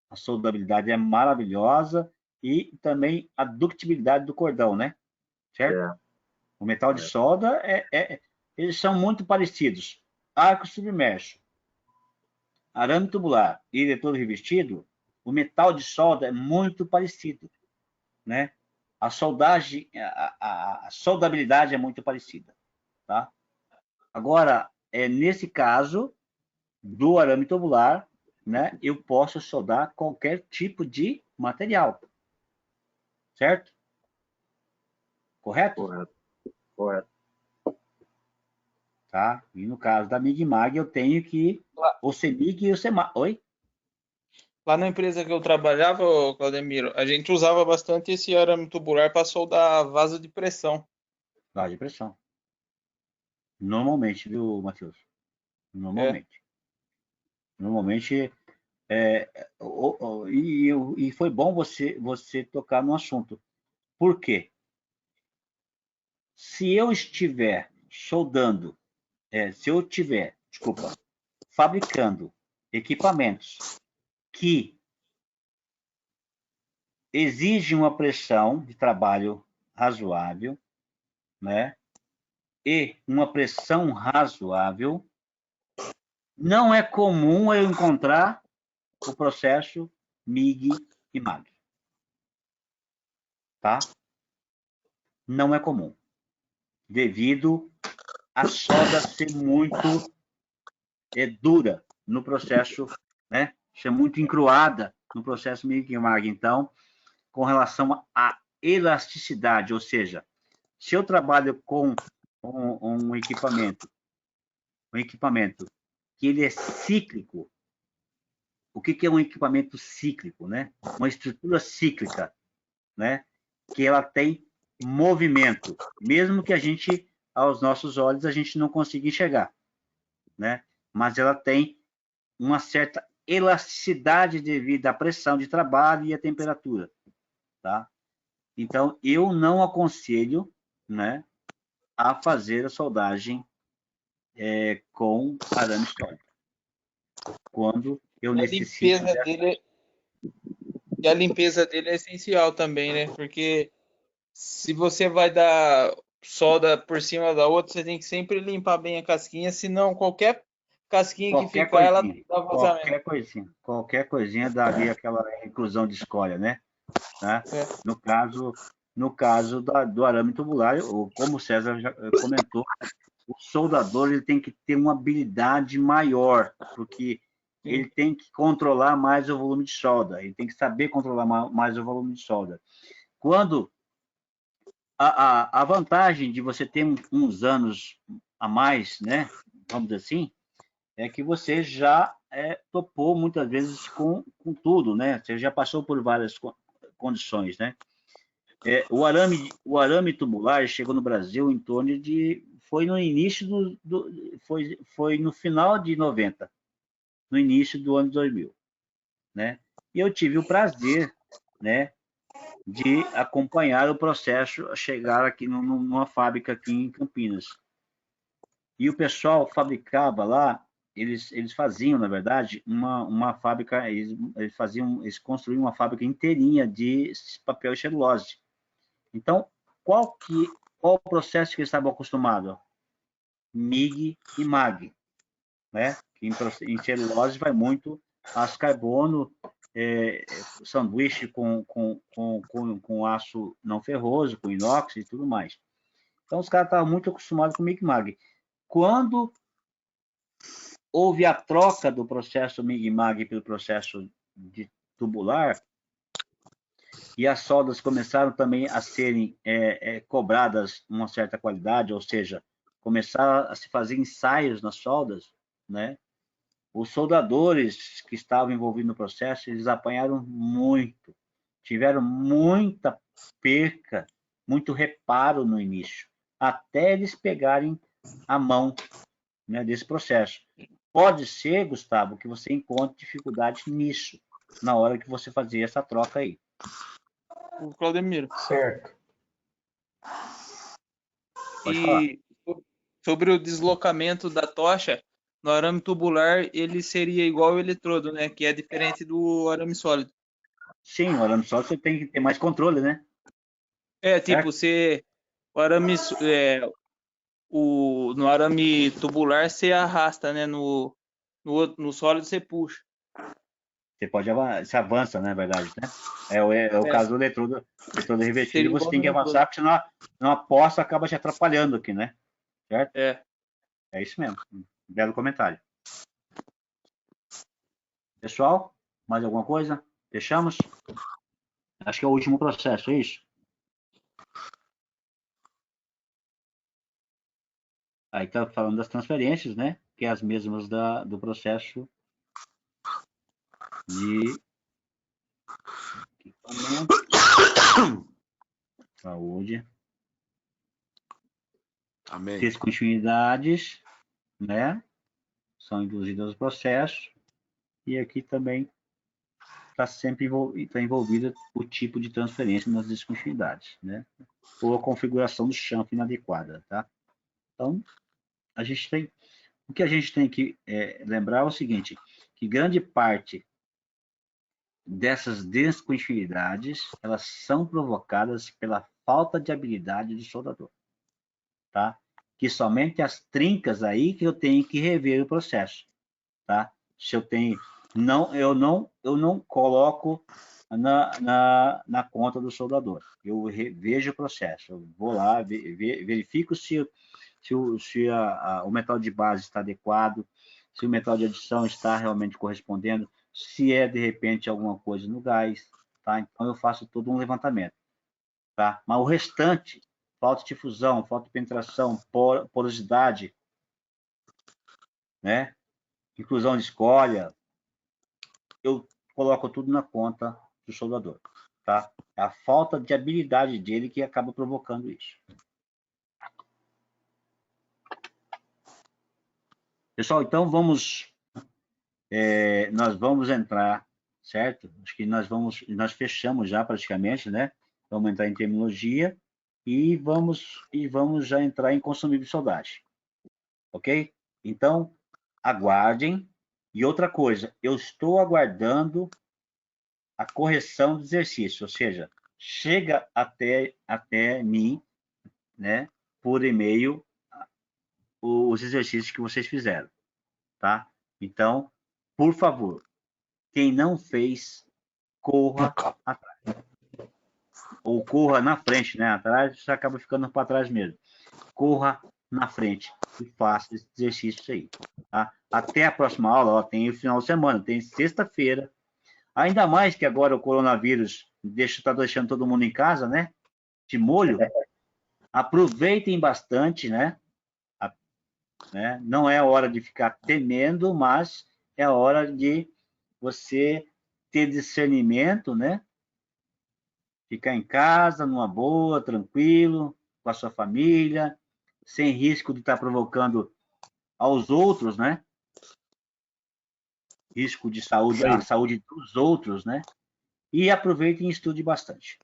A soldabilidade é maravilhosa. E também a ductibilidade do cordão, né? Certo? O metal de solda, eles são muito parecidos. Arco submerso, arame tubular e eletrodo revestido, o metal de solda é muito parecido, né? A soldagem, a soldabilidade é muito parecida, tá? Agora, nesse caso do arame tubular, né, eu posso soldar qualquer tipo de material, certo? Correto? Correto. Tá? E no caso da MIG-MAG, eu tenho que o CEMIG e o CEMAG. Oi? Lá na empresa que eu trabalhava, Claudemiro, a gente usava bastante esse arame tubular para soldar vaso de pressão. Vaso de pressão. Normalmente, viu, Matheus? Normalmente. Normalmente, e foi bom você tocar no assunto. Por quê? Se eu estiver soldando, fabricando equipamentos que exigem uma pressão de trabalho razoável, né? E uma pressão razoável, não é comum eu encontrar o processo MIG e MAG. Tá? Não é comum. Devido a solda ser muito dura no processo, né? Ser muito encruada no processo MIG e MAG. Então, com relação à elasticidade, ou seja, se eu trabalho com um equipamento que ele é cíclico, o que é um equipamento cíclico, né? Uma estrutura cíclica, né? Que ela tem movimento, mesmo que a gente, aos nossos olhos, a gente não consiga enxergar, né? Mas ela tem uma certa elasticidade devido à pressão de trabalho e à temperatura, tá? Então, eu não aconselho, né, a fazer a soldagem com arame sólido. Quando eu necessito... E a limpeza dele é essencial também, né? Porque se você vai dar solda por cima da outra, você tem que sempre limpar bem a casquinha, senão qualquer casquinha que ficar, ela dá vazamento. Qualquer coisinha dá ali aquela inclusão de escória, né? Tá? No caso do arame tubular, como o César já comentou, o soldador ele tem que ter uma habilidade maior, porque ele tem que controlar mais o volume de solda, ele tem que saber controlar mais o volume de solda. Quando a vantagem de você ter uns anos a mais, né, vamos dizer assim, é que você já topou muitas vezes com tudo, né? Você já passou por várias condições, né? O arame tubular chegou no Brasil em torno de... Foi no início foi no final de 90, no início do ano 2000, né? E eu tive o prazer, né, de acompanhar o processo chegar aqui numa fábrica aqui em Campinas. E o pessoal fabricava lá, eles faziam, na verdade, uma fábrica, eles construíam uma fábrica inteirinha de papel e celulose. Então, qual o processo que eles estavam acostumados? MIG e MAG, né? Em celulose vai muito aço carbono, sanduíche com aço não ferroso, com inox e tudo mais. Então, os caras estavam muito acostumados com MIG e MAG. Quando houve a troca do processo MIG e MAG pelo processo de tubular, e as soldas começaram também a serem cobradas uma certa qualidade, ou seja, começaram a se fazer ensaios nas soldas, né? Os soldadores que estavam envolvidos no processo, eles apanharam muito, tiveram muita perca, muito reparo no início, até eles pegarem a mão, né, desse processo. Pode ser, Gustavo, que você encontre dificuldade nisso, na hora que você fazer essa troca aí. O Claudemiro. Certo. E sobre o deslocamento da tocha, no arame tubular, ele seria igual ao eletrodo, né? Que é diferente do arame sólido. Sim, o arame sólido você tem que ter mais controle, né? Tipo, no arame tubular você arrasta, né? No sólido você puxa. Você pode você avança, na verdade, né? É o caso do eletrodo revertido, você tem que avançar, porque senão a poça acaba te atrapalhando aqui, né? Certo? É isso mesmo. Belo comentário. Pessoal, mais alguma coisa? Fechamos? Acho que é o último processo, é isso? Aí está falando das transferências, né? Que é as mesmas do processo de equipamento. Saúde. Amém. Descontinuidades, né? São induzidas aos processos. E aqui também está sempre envolvida o tipo de transferência nas descontinuidades, né? Ou a configuração do chanfre inadequada, tá? Então, o que a gente tem que lembrar é o seguinte, que grande parte dessas descontinuidades, elas são provocadas pela falta de habilidade do soldador, tá? Que somente as trincas aí que eu tenho que rever o processo, tá? Se eu tenho, eu não coloco na conta do soldador. Eu vejo o processo, eu vou lá, verifico se o metal de base está adequado, se o metal de adição está realmente correspondendo, se de repente alguma coisa no gás, tá? Então eu faço todo um levantamento, tá? Mas o restante, falta de fusão, falta de penetração, porosidade, né? Inclusão de escolha, eu coloco tudo na conta do soldador, tá? É a falta de habilidade dele que acaba provocando isso. Pessoal, então nós vamos entrar, certo? Acho que nós fechamos já praticamente, né? Vamos entrar em terminologia e vamos já entrar em consumível de soldagem, ok? Então, aguardem. E outra coisa, eu estou aguardando a correção do exercício, ou seja, chega até mim, né, por e-mail, os exercícios que vocês fizeram, tá? Então, por favor, quem não fez, corra atrás. Ou corra na frente, né? Atrás você acaba ficando para trás mesmo. Corra na frente e faça esse exercício aí, Tá? Até a próxima aula, ó, tem o final de semana, tem sexta-feira. Ainda mais que agora o coronavírus está deixando todo mundo em casa, né? De molho. Aproveitem bastante, né? Não é hora de ficar temendo, mas é hora de você ter discernimento, né? Ficar em casa, numa boa, tranquilo, com a sua família, sem risco de estar provocando aos outros, né? Risco de saúde, a saúde dos outros, né? E aproveitem e estude bastante.